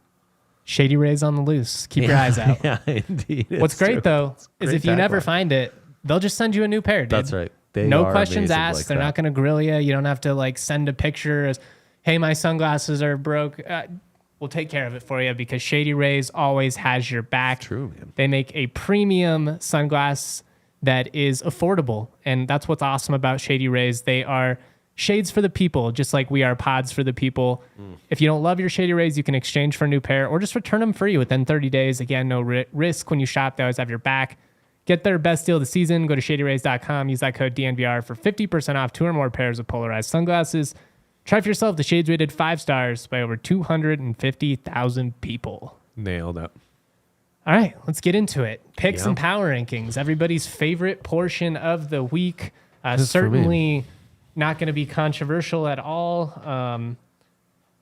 Shady Rays on the loose. Keep your eyes out. Yeah, indeed. What's great, though, is Great if you never tagline. find it, they'll just send you a new pair, dude. That's right. They No are questions amazing asked. like They're that. not going to grill you. You don't have to like send a picture as, hey, my sunglasses are broke. We'll take care of it for you because Shady Rays always has your back. True, man. They make a premium sunglass that is affordable. And that's what's awesome about Shady Rays. They are shades for the people, just like we are pods for the people. If you don't love your Shady Rays, you can exchange for a new pair or just return them free within 30 days. Again, no risk when you shop. They always have your back. Get their best deal of the season. Go to shadyrays.com. Use that code DNVR for 50% off 2 or more pairs of polarized sunglasses. Try for yourself. The shades rated 5 stars by over 250,000 people. Nailed it. All right, let's get into it. Picks Yeah. and power rankings. Everybody's favorite portion of the week. for me. Certainly not going to be controversial at all.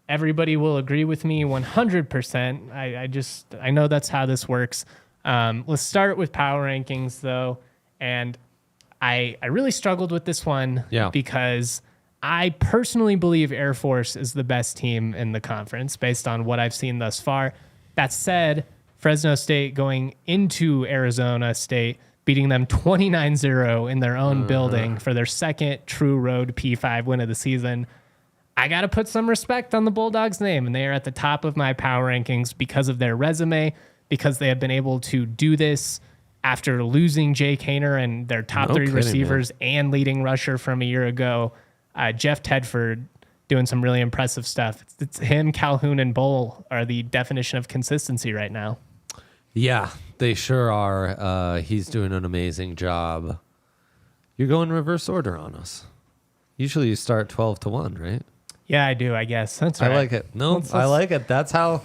Everybody will agree with me 100%. I know that's how this works. Let's start with power rankings, though. And I really struggled with this one because I personally believe Air Force is the best team in the conference based on what I've seen thus far. That said, Fresno State going into Arizona State, beating them 29-0 in their own building for their second true road P5 win of the season. I got to put some respect on the Bulldogs' name, and they are at the top of my power rankings because of their resume, because they have been able to do this after losing Jake Haener and their top three receivers and leading rusher from a year ago. Jeff Tedford doing some really impressive stuff. It's him, Calhoun, and Bull are the definition of consistency right now. Yeah, they sure are. He's doing an amazing job. You're going reverse order on us. Usually you start 12-1, right? Yeah, I do, I guess. That's right. I like it. No, I like it. That's how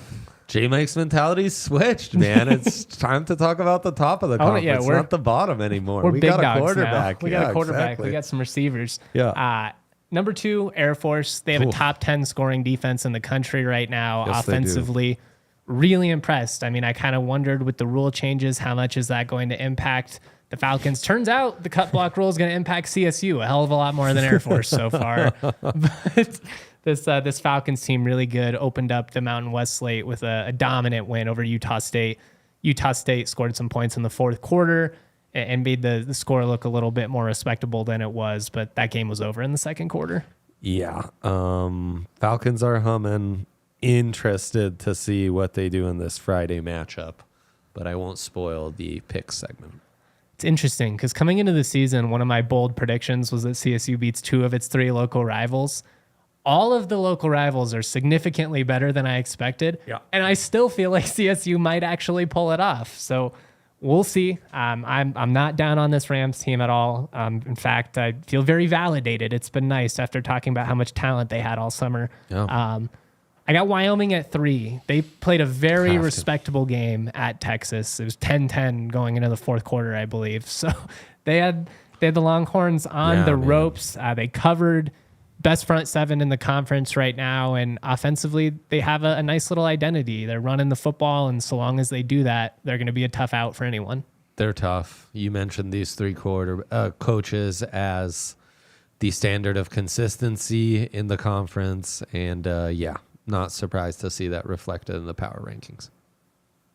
J-Mike's mentality switched, man. It's time to talk about the top of the conference, not the bottom anymore. We're we big got a dogs quarterback. Now. We got a quarterback. Exactly. We got some receivers. Yeah. Number 2, Air Force. They have a top 10 scoring defense in the country right now. Yes, offensively, really impressed. I mean, I kind of wondered with the rule changes, how much is that going to impact the Falcons? Turns out the cut block rule is going to impact CSU a hell of a lot more than Air Force so far. But this Falcons team really good. Opened up the Mountain West slate with a dominant win over Utah State. Utah State scored some points in the fourth quarter and made the score look a little bit more respectable than it was, but that game was over in the second quarter. Yeah. Falcons are humming. Interested to see what they do in this Friday matchup, but I won't spoil the pick segment. It's interesting because coming into the season, one of my bold predictions was that CSU beats 2 of its 3 local rivals. All of the local rivals are significantly better than I expected, and I still feel like CSU might actually pull it off. So we'll see. I'm not down on this Rams team at all. In fact, I feel very validated. It's been nice after talking about how much talent they had all summer. Yeah. I got Wyoming at 3. They played a very respectable game at Texas. It was 10-10 going into the fourth quarter, I believe. So they had the Longhorns on the ropes. They covered best front 7 in the conference right now, and offensively they have a nice little identity. They're running the football, and so long as they do that, they're going to be a tough out for anyone. They're tough. You mentioned these 3 coaches as the standard of consistency in the conference, and not surprised to see that reflected in the power rankings.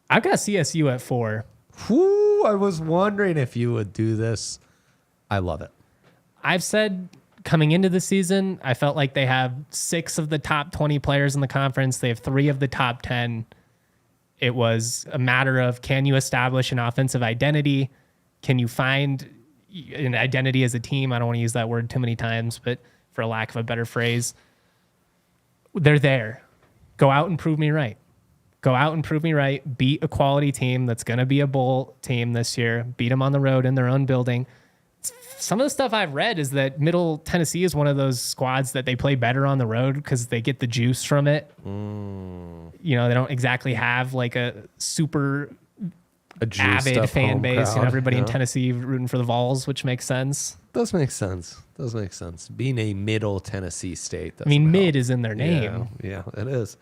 I've got CSU at 4. Whew, I was wondering if you would do this. I love it. I've said coming into the season, I felt like they have 6 of the top 20 players in the conference. They have 3 of the top 10. It was a matter of, can you establish an offensive identity? Can you find an identity as a team? I don't want to use that word too many times, but for a lack of a better phrase, they're there. Go out and prove me right. Go out and prove me right. Beat a quality team that's going to be a bowl team this year. Beat them on the road in their own building. Some of the stuff I've read is that Middle Tennessee is one of those squads that they play better on the road because they get the juice from it. You know, they don't exactly have like a super avid fan base. You know, everybody in Tennessee rooting for the Vols, which makes sense. Does make sense. Being a Middle Tennessee state. I mean, mid is in their name. Yeah, it is.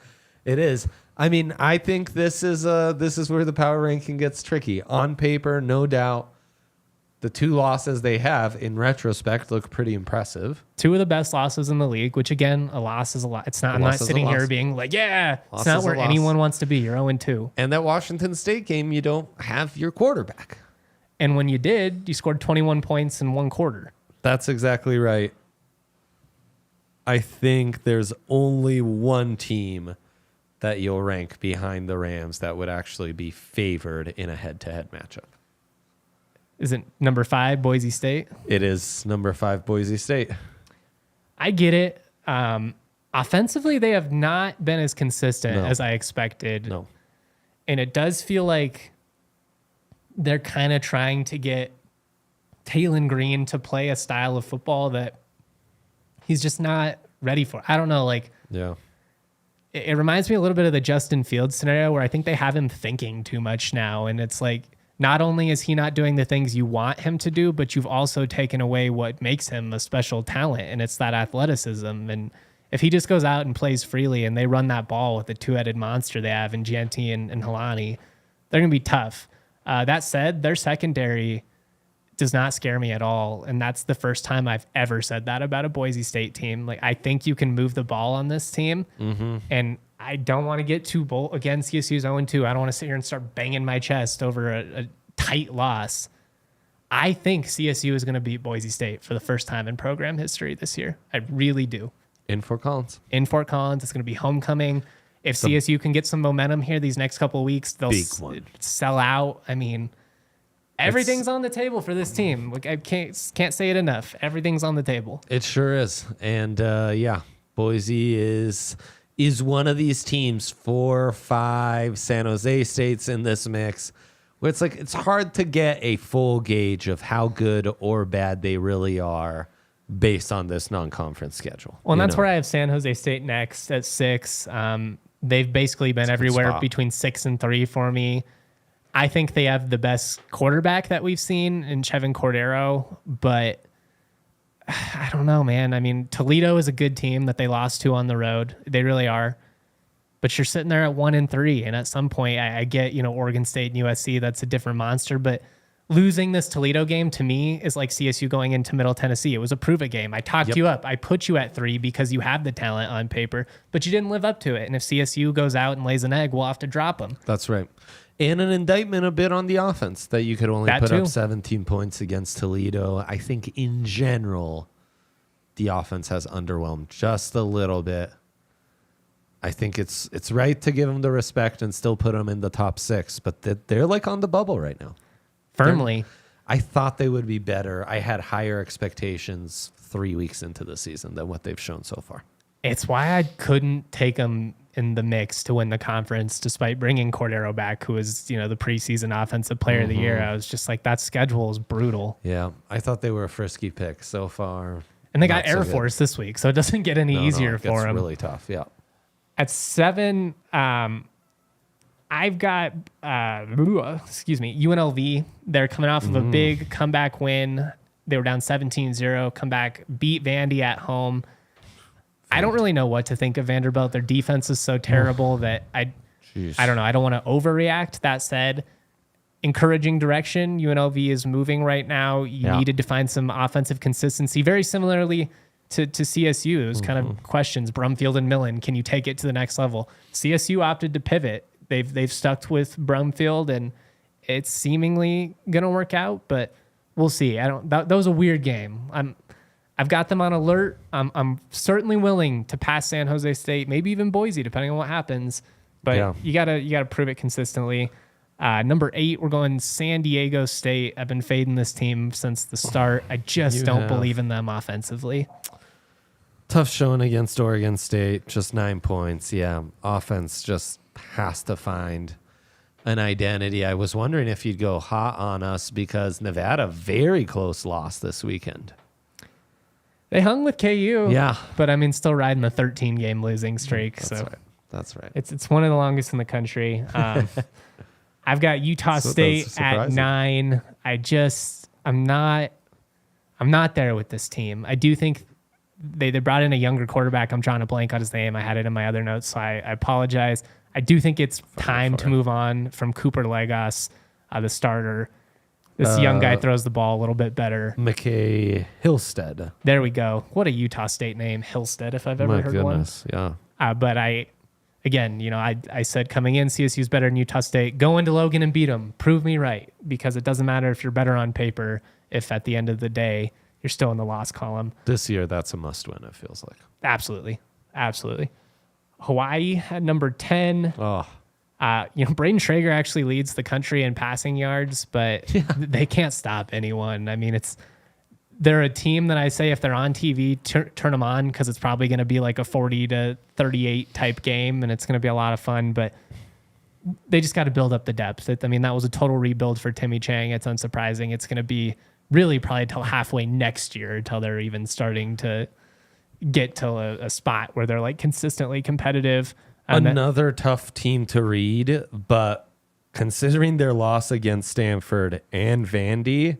It is. I mean, I think this is where the power ranking gets tricky. On paper, no doubt, the 2 losses they have, in retrospect, look pretty impressive. 2 of the best losses in the league, which again, a loss is a lot. It's not. I'm not sitting here being like, yeah, it's not where anyone wants to be. You're 0-2. And that Washington State game, you don't have your quarterback. And when you did, you scored 21 points in 1 quarter. That's exactly right. I think there's only one team that you'll rank behind the Rams that would actually be favored in a head-to-head matchup. Is it number 5, Boise State? It is number 5, Boise State. I get it. Offensively, they have not been as consistent as I expected. No. And it does feel like they're kind of trying to get Taylon Green to play a style of football that he's just not ready for. I don't know. Yeah. It reminds me a little bit of the Justin Fields scenario where I think they have him thinking too much now. And it's like, not only is he not doing the things you want him to do, but you've also taken away what makes him a special talent, and it's that athleticism. And if he just goes out and plays freely and they run that ball with the 2-headed monster they have in Janty and Helani, they're going to be tough. That said, their secondary does not scare me at all. And that's the first time I've ever said that about a Boise State team. Like, I think you can move the ball on this team. Mm-hmm. And I don't want to get too bold. Again, CSU's 0-2. I don't want to sit here and start banging my chest over a tight loss. I think CSU is going to beat Boise State for the first time in program history this year. I really do. In Fort Collins. In Fort Collins. It's going to be homecoming. If CSU can get some momentum here these next couple of weeks, they'll sell out. I mean, everything's on the table for this team. Like, I can't say it enough. Everything's on the table. It sure is. And Boise is one of these teams, 4 or 5 San Jose States in this mix, where it's like it's hard to get a full gauge of how good or bad they really are based on this non-conference schedule. Well, and that's where I have San Jose State next at 6. They've basically been everywhere between 6 and 3 for me. I think they have the best quarterback that we've seen in Chevin Cordero, but I don't know, man. I mean, Toledo is a good team that they lost to on the road. They really are. But you're sitting there at 1-3, and at some point, I get, Oregon State and USC, that's a different monster, but losing this Toledo game to me is like CSU going into Middle Tennessee. It was a prove-it game. I talked you up. I put you at 3 because you have the talent on paper, but you didn't live up to it. And if CSU goes out and lays an egg, we'll have to drop them. That's right. And an indictment a bit on the offense that you could only put up 17 points against Toledo. I think in general, the offense has underwhelmed just a little bit. I think it's right to give them the respect and still put them in the top 6, but they're like on the bubble right now. Firmly. I thought they would be better. I had higher expectations 3 weeks into the season than what they've shown so far. It's why I couldn't take them in the mix to win the conference, despite bringing Cordero back, who was, the preseason offensive player of the year. I was just like, that schedule is brutal. Yeah, I thought they were a frisky pick so far. And they got Air Force this week, so it doesn't get any easier for them. It's really tough, yeah. At 7, I've got, UNLV. They're coming off of a big comeback win. They were down 17-0, come back, beat Vandy at home. I don't really know what to think of Vanderbilt. Their defense is so terrible that I don't know. I don't want to overreact. That said, encouraging direction. UNLV is moving right now. You needed to find some offensive consistency. Very similarly to CSU. It was kind of questions. Brumfield and Millen, can you take it to the next level? CSU opted to pivot. They've stuck with Brumfield, and it's seemingly gonna work out, but we'll see. That was a weird game. I've got them on alert. I'm certainly willing to pass San Jose State, maybe even Boise, depending on what happens. But you gotta prove it consistently. Number 8, we're going San Diego State. I've been fading this team since the start. I just don't believe in them offensively. Tough showing against Oregon State, just 9 points. Yeah, offense just has to find an identity. I was wondering if you'd go hot on us because Nevada, very close loss this weekend. They hung with KU. Yeah. But I mean, still riding a 13-game losing streak. That's right. It's one of the longest in the country. I've got Utah State at 9. I'm not there with this team. I do think they brought in a younger quarterback. I'm drawing a blank on his name. I had it in my other notes, so I apologize. I do think it's time to move on from Cooper Legos, the starter. This young guy throws the ball a little bit better. McKay Hillstead. There we go. What a Utah State name, Hillstead, if I've ever heard goodness, one. Yeah. But I said coming in, CSU's better than Utah State. Go into Logan and beat them. Prove me right, because it doesn't matter if you're better on paper if at the end of the day you're still in the loss column. This year, that's a must-win, it feels like. Absolutely. Hawaii at number 10. Oh. Braden Schrager actually leads the country in passing yards, but they can't stop anyone. I mean, they're a team that I say if they're on TV, turn them on, because it's probably going to be like a 40-38 type game, and it's going to be a lot of fun. But they just got to build up the depth. That was a total rebuild for Timmy Chang. It's unsurprising. It's going to be really probably till halfway next year until they're even starting to get to a spot where they're like consistently competitive. Another tough team to read, but considering their loss against Stanford and Vandy,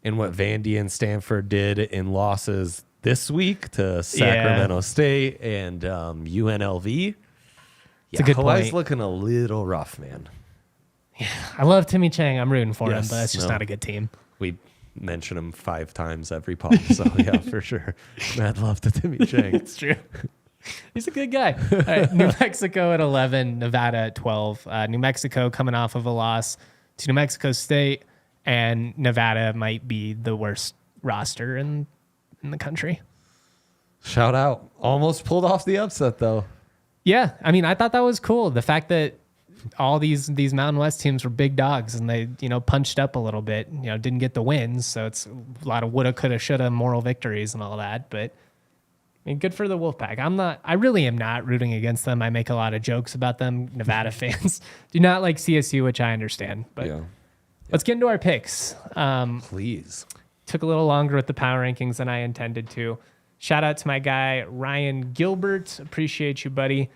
and what Vandy and Stanford did in losses this week to Sacramento State and UNLV, it's a good Hawaii's point. looking a little rough, man. Yeah, I love Timmy Chang. I'm rooting for him, but that's just not a good team. We mention him 5 times every pod, so yeah, for sure. Mad love to Timmy Chang. It's true. He's a good guy. All right, New Mexico at 11, Nevada at 12. New Mexico coming off of a loss to New Mexico State, and Nevada might be the worst roster in the country. Shout out. Almost pulled off the upset, though. Yeah, I mean, I thought that was cool. The fact that all these Mountain West teams were big dogs, and they punched up a little bit. Didn't get the wins, so it's a lot of woulda, coulda, shoulda, moral victories and all that. But I mean, good for the Wolfpack. I really am not rooting against them. I make a lot of jokes about them. Nevada fans do not like CSU, which I understand. But let's get into our picks. Please. Took a little longer with the power rankings than I intended to. Shout out to my guy, Ryan Gilbert. Appreciate you, buddy.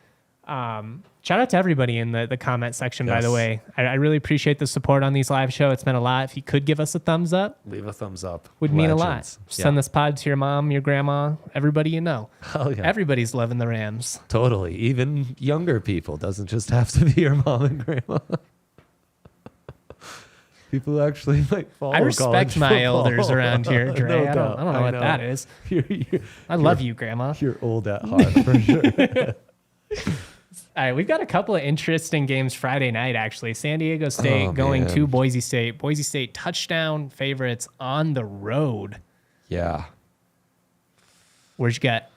Shout out to everybody in the comment section, by the way. I really appreciate the support on these live shows. It's meant a lot. If you could give us a thumbs up, leave a thumbs up. Would mean a lot. Send this pod to your mom, your grandma, everybody you know. Oh, yeah. Everybody's loving the Rams. Totally. Even younger people. Doesn't just have to be your mom and grandma. People who actually follow I respect my football. elders around here, Dre. No I don't know what that is. I love you, Grandma. You're old at heart, for sure. All right, we've got a couple of interesting games Friday night, actually. San Diego State going to Boise State. Boise State touchdown favorites on the road. Yeah. Where'd you get?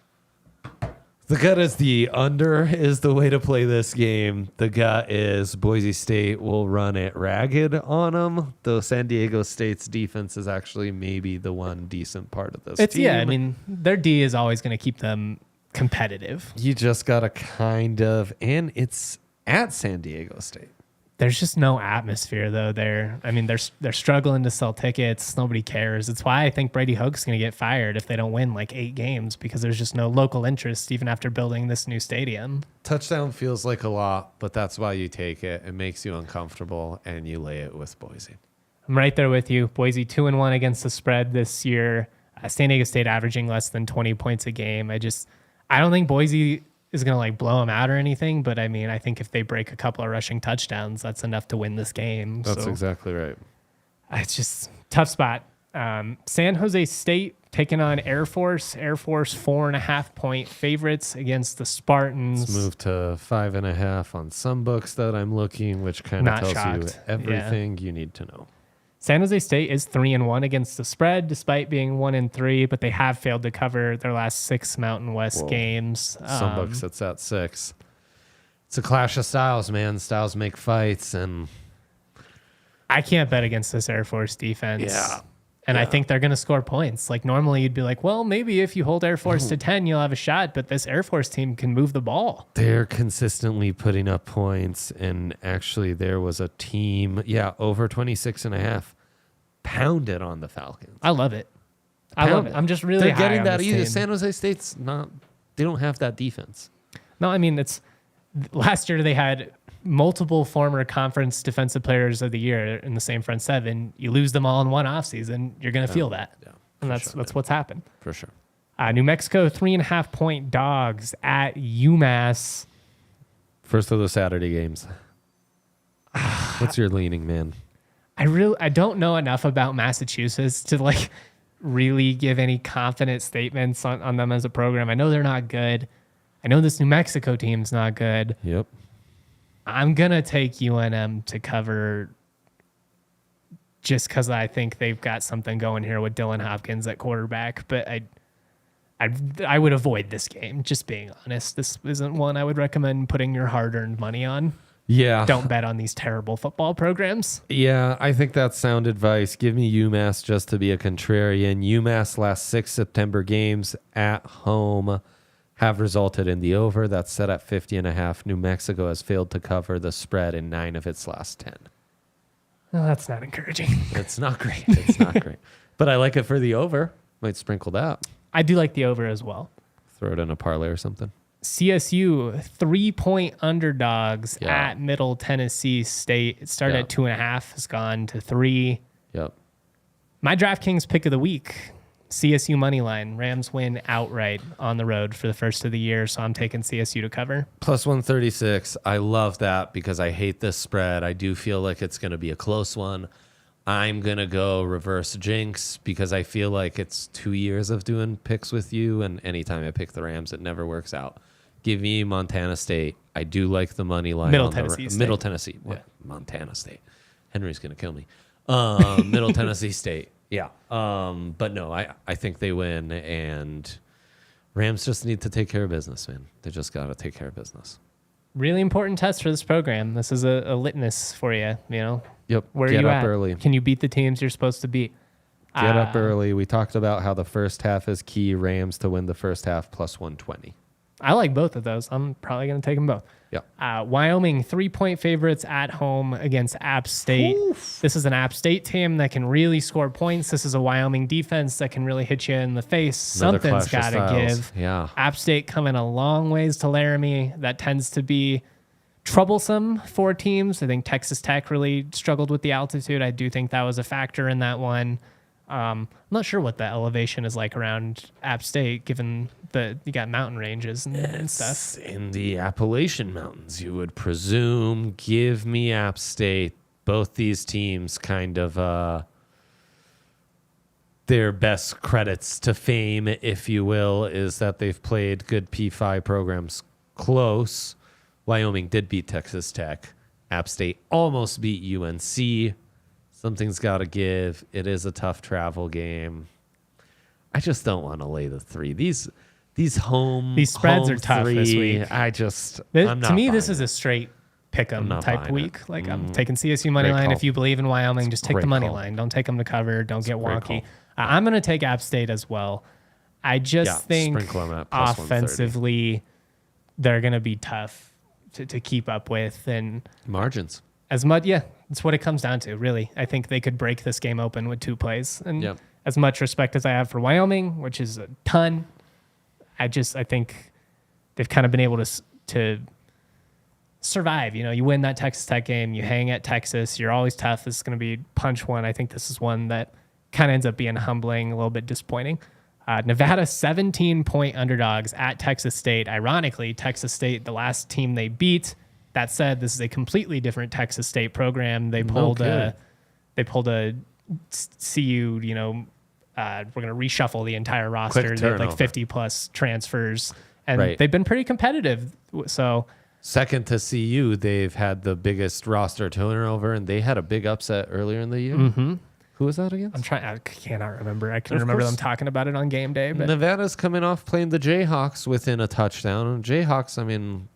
The gut is the under is the way to play this game. The gut is Boise State will run it ragged on them, though San Diego State's defense is actually maybe the one decent part of this team. Yeah, I mean, their D is always going to keep them competitive. You just got to and it's at San Diego State. There's just no atmosphere, though, there. I mean, they're struggling to sell tickets. Nobody cares. It's why I think Brady Hoke's going to get fired if they don't win like 8 games, because there's just no local interest even after building this new stadium. Touchdown feels like a lot, but that's why you take it. It makes you uncomfortable, and you lay it with Boise. I'm right there with you. Boise 2-1 against the spread this year. San Diego State averaging less than 20 points a game. I don't think Boise is going to blow them out or anything, but I mean, I think if they break a couple of rushing touchdowns, that's enough to win this game. That's exactly right. It's just tough spot. San Jose State taking on Air Force. Air Force 4.5-point favorites against the Spartans. Let's move to 5.5 on some books that I'm looking, which kind of tells you everything you need to know. San Jose State is 3-1 against the spread, despite being 1-3, but they have failed to cover their last 6 Mountain West games. Some books it's at 6. It's a clash of styles, man. Styles make fights, and I can't bet against this Air Force defense. Yeah. And I think they're going to score points. Normally you'd be like, well, maybe if you hold Air Force to 10, you'll have a shot. But this Air Force team can move the ball. They're consistently putting up points. And actually, there was a team, over 26.5, pounded on the Falcons. I love it. I'm just really They're high getting on that this either. team. San Jose State's not, they don't have that defense. No, I mean, last year they had multiple former conference defensive players of the year in the same front seven. You lose them all in one offseason, you're going to feel that. Yeah, and that's what's happened. For sure. New Mexico, 3.5-point dogs at UMass. First of the Saturday games. What's your leaning, man? I don't know enough about Massachusetts to like really give any confident statements on them as a program. I know they're not good. I know this New Mexico team's not good. Yep. I'm going to take UNM to cover just because I think they've got something going here with Dylan Hopkins at quarterback. But I would avoid this game, just being honest. This isn't one I would recommend putting your hard-earned money on. Yeah. Don't bet on these terrible football programs. Yeah, I think that's sound advice. Give me UMass just to be a contrarian. UMass last 6 September games at home have resulted in the over. That's set at 50.5. New Mexico has failed to cover the spread in 9 of its last 10. Well, that's not encouraging. It's not great. It's not great. But I like it for the over. Might sprinkle that. I do like the over as well. Throw it in a parlay or something. CSU 3-point underdogs at Middle Tennessee State. It started at 2.5, has gone to 3. Yep. My DraftKings pick of the week, CSU money line. Rams win outright on the road for the first of the year, so I'm taking CSU to cover. Plus 136. I love that because I hate this spread. I do feel like it's going to be a close one. I'm going to go reverse jinx because I feel like it's 2 years of doing picks with you, and anytime I pick the Rams, it never works out. Give me Montana State. I do like the money line. Middle Tennessee State. Middle Tennessee. What? Yeah. Montana State. Henry's going to kill me. Middle Tennessee State. Yeah. But no, I think they win, and Rams just need to take care of business, man. They just got to take care of business. Really important test for this program. This is a litmus for you, you know? Yep. Where Get are you up at? early. Can you beat the teams you're supposed to beat? Get up early. We talked about how the first half is key. Rams to win the first half plus 120. I like both of those. I'm probably going to take them both. Yeah. Wyoming 3-point favorites at home against App State. Oof. This is an App State team that can really score points. This is a Wyoming defense that can really hit you in the face. Something's got to give. Yeah. App State coming a long ways to Laramie. That tends to be troublesome for teams. I think Texas Tech really struggled with the altitude. I do think that was a factor in that one. I'm not sure what the elevation is like around App State, given that you got mountain ranges and stuff. In the Appalachian Mountains, you would presume. Give me App State. Both these teams kind of their best credits to fame, if you will, is that they've played good P5 programs close. Wyoming did beat Texas Tech. App State almost beat UNC. Something's got to give. It is a tough travel game. I just don't want to lay the 3. These spreads are tough 3, this week. I'm not to me, this buying is a straight pick 'em type week. It. Like I'm taking CSU money Great line. call. If you believe in Wyoming, just take the money call. line. Don't take them to cover. Don't get great wonky. I'm going to take App State as well. I just think sprinkle 'em at plus 130. offensively, they're going to be tough to keep up with. And Margins. as much, that's what it comes down to, really. I think they could break this game open with 2 plays. And as much respect as I have for Wyoming, which is a ton, I think they've kind of been able to survive. You know, you win that Texas Tech game, you hang at Texas, you're always tough. This is going to be punch one. I think this is one that kind of ends up being humbling, a little bit disappointing. Nevada 17-point underdogs at Texas State. Ironically, Texas State, the last team they beat. That said, this is a completely different Texas State program. They pulled a CU, you know, we're going to reshuffle the entire roster. They had like 50 plus transfers, and they've been pretty competitive. So second to CU, they've had the biggest roster turnover, and they had a big upset earlier in the year. Mm-hmm. Who was that against? I cannot remember. I can remember them talking about it on game day. But Nevada's coming off playing the Jayhawks within a touchdown. And Jayhawks, I mean,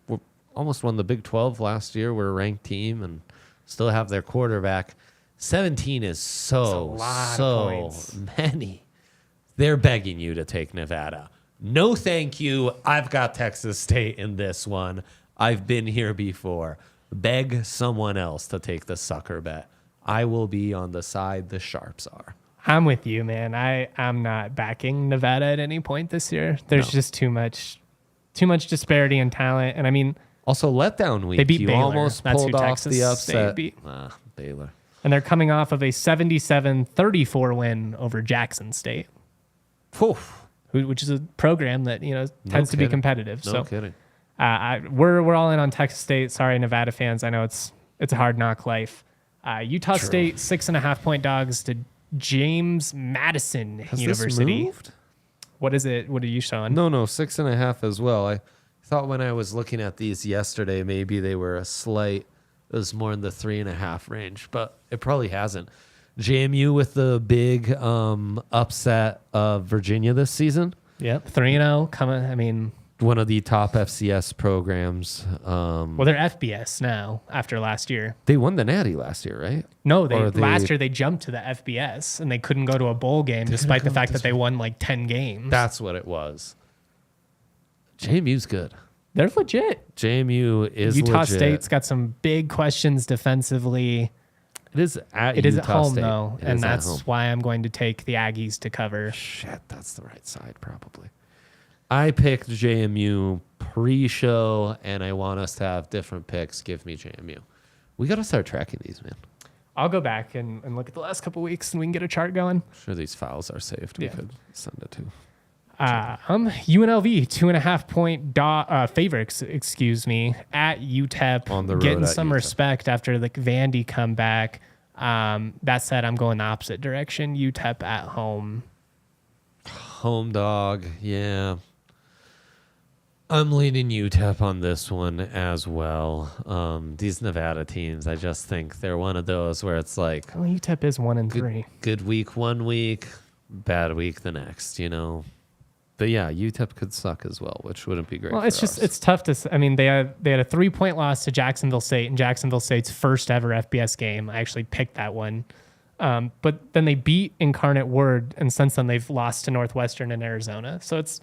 almost won the Big 12 last year. We're a ranked team and still have their quarterback. 17 is so many. They're begging you to take Nevada. No, thank you. I've got Texas State in this one. I've been here before. Beg someone else to take the sucker bet. I will be on the side the sharps are. I'm with you, man. I'm not backing Nevada at any point this year. There's just too much disparity in talent. And I mean, also letdown week. They beat you Baylor. Almost That's pulled who off Texas the upset. State beat. Baylor. And they're coming off of a 77-34 win over Jackson State. Which is a program that, you know, tends to be competitive. No kidding. We're all in on Texas State. Sorry, Nevada fans. I know it's a hard knock life. Utah State 6.5-point dogs to James Madison University. This moved? What is it? What are you showing? No, 6.5 as well. I thought when I was looking at these yesterday, maybe they were it was more in the 3.5 range, but it probably hasn't. JMU with the big upset of Virginia this season. Yep, 3-0 coming. I mean, one of the top FCS programs. Well, they're FBS now after last year. They won the Natty last year, right? No, last year they jumped to the FBS and they couldn't go to a bowl game despite the fact that they won like 10 games. That's what it was. JMU's good. They're legit. JMU is Utah legit. State's got some big questions defensively. It is at It is Utah at home, State. though, It and is at that's home. why I'm going to take the Aggies to cover. Shit, that's the right side, probably. I picked JMU pre-show, and I want us to have different picks. Give me JMU. We got to start tracking these, man. I'll go back and look at the last couple weeks, and we can get a chart going. Sure, these files are saved. We could send it to. UNLV 2.5-point favorites, at UTEP. On the road getting at some UTEP. respect after the Vandy comeback. That said, I'm going the opposite direction. UTEP at home. Home dog, yeah. I'm leaning UTEP on this one as well. These Nevada teams, I just think they're one of those where it's like Well, UTEP is 1-3. good week one week, bad week the next, But yeah, UTEP could suck as well, which wouldn't be great. Well, for it's just us. it's tough to. I mean, they had a 3-point loss to Jacksonville State in Jacksonville State's first ever FBS game. I actually picked that one, but then they beat Incarnate Word, and since then they've lost to Northwestern and Arizona. So it's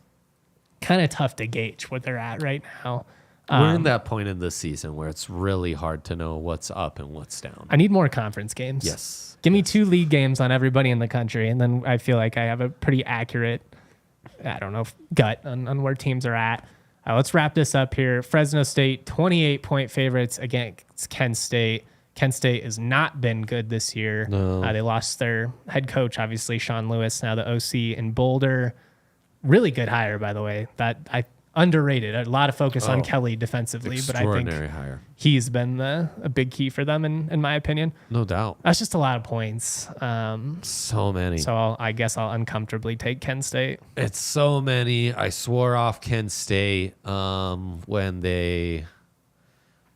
kind of tough to gauge what they're at right now. We're in that point in the season where it's really hard to know what's up and what's down. I need more conference games. Yes. Give me 2 league games on everybody in the country, and then I feel like I have a pretty accurate, gut on where teams are at. Let's wrap this up here. Fresno State, 28-point favorites against Kent State. Kent State has not been good this year. No. They lost their head coach, obviously, Sean Lewis, now the OC in Boulder. Really good hire, by the way. Underrated. A lot of focus on Kelly defensively, but I think Extraordinary hire. he's been a big key for them, in my opinion. No doubt. That's just a lot of points. So many. So I guess I'll uncomfortably take Kent State. It's so many. I swore off Kent State when they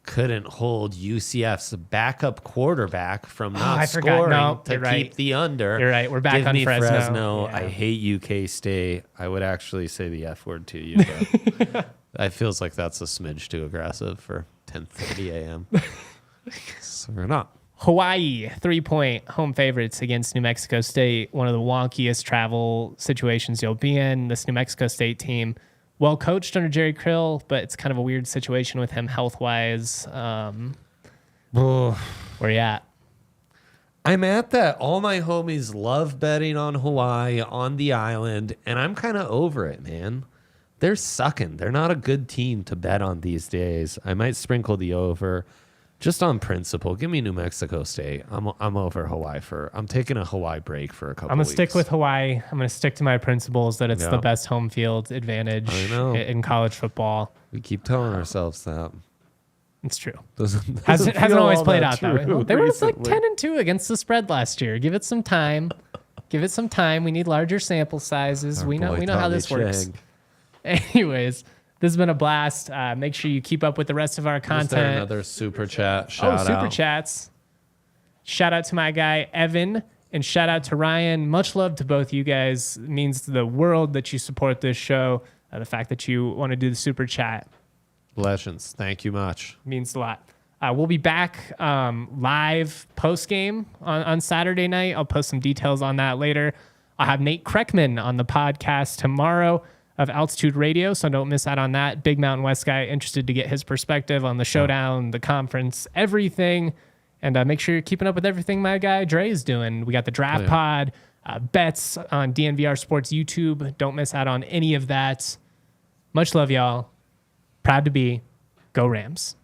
couldn't hold UCF's backup quarterback from not scoring to you're keep right. the under. You're right. We're back Give on me Fresno. Yeah. I hate UK State. I would actually say the F word to you. But it feels like that's a smidge too aggressive for 10:30 a.m. So we're not. Hawaii, 3-point home favorites against New Mexico State. One of the wonkiest travel situations you'll be in. This New Mexico State team, well coached under Jerry Krill, but it's kind of a weird situation with him health-wise. Where you at? I'm at that. All my homies love betting on Hawaii, on the island, and I'm kind of over it, man. They're sucking. They're not a good team to bet on these days. I might sprinkle the over. Just on principle, give me New Mexico State. I'm over Hawaii I'm taking a Hawaii break for a couple I'm going to weeks. stick with Hawaii. I'm going to stick to my principles that it's the best home field advantage in college football. We keep telling ourselves that. It's true. Hasn't always played out that way. They were like 10-2 against the spread last year. Give it some time. We need larger sample sizes. We know how this works. Anyways, this has been a blast. Make sure you keep up with the rest of our content. Is there another super chat shout out? Super chats. Shout out to my guy, Evan, and shout out to Ryan. Much love to both you guys. It means the world that you support this show. The fact that you want to do the super chat Legends. Thank you much. means a lot. We'll be back live post-game on Saturday night. I'll post some details on that later. I'll have Nate Kreckman on the podcast tomorrow of Altitude Radio, so don't miss out on that. Big Mountain West guy, interested to get his perspective on the showdown, the conference, everything. And make sure you're keeping up with everything my guy Dre is doing. We got the draft pod, bets on DNVR Sports YouTube. Don't miss out on any of that. Much love, y'all. Proud to be. Go Rams.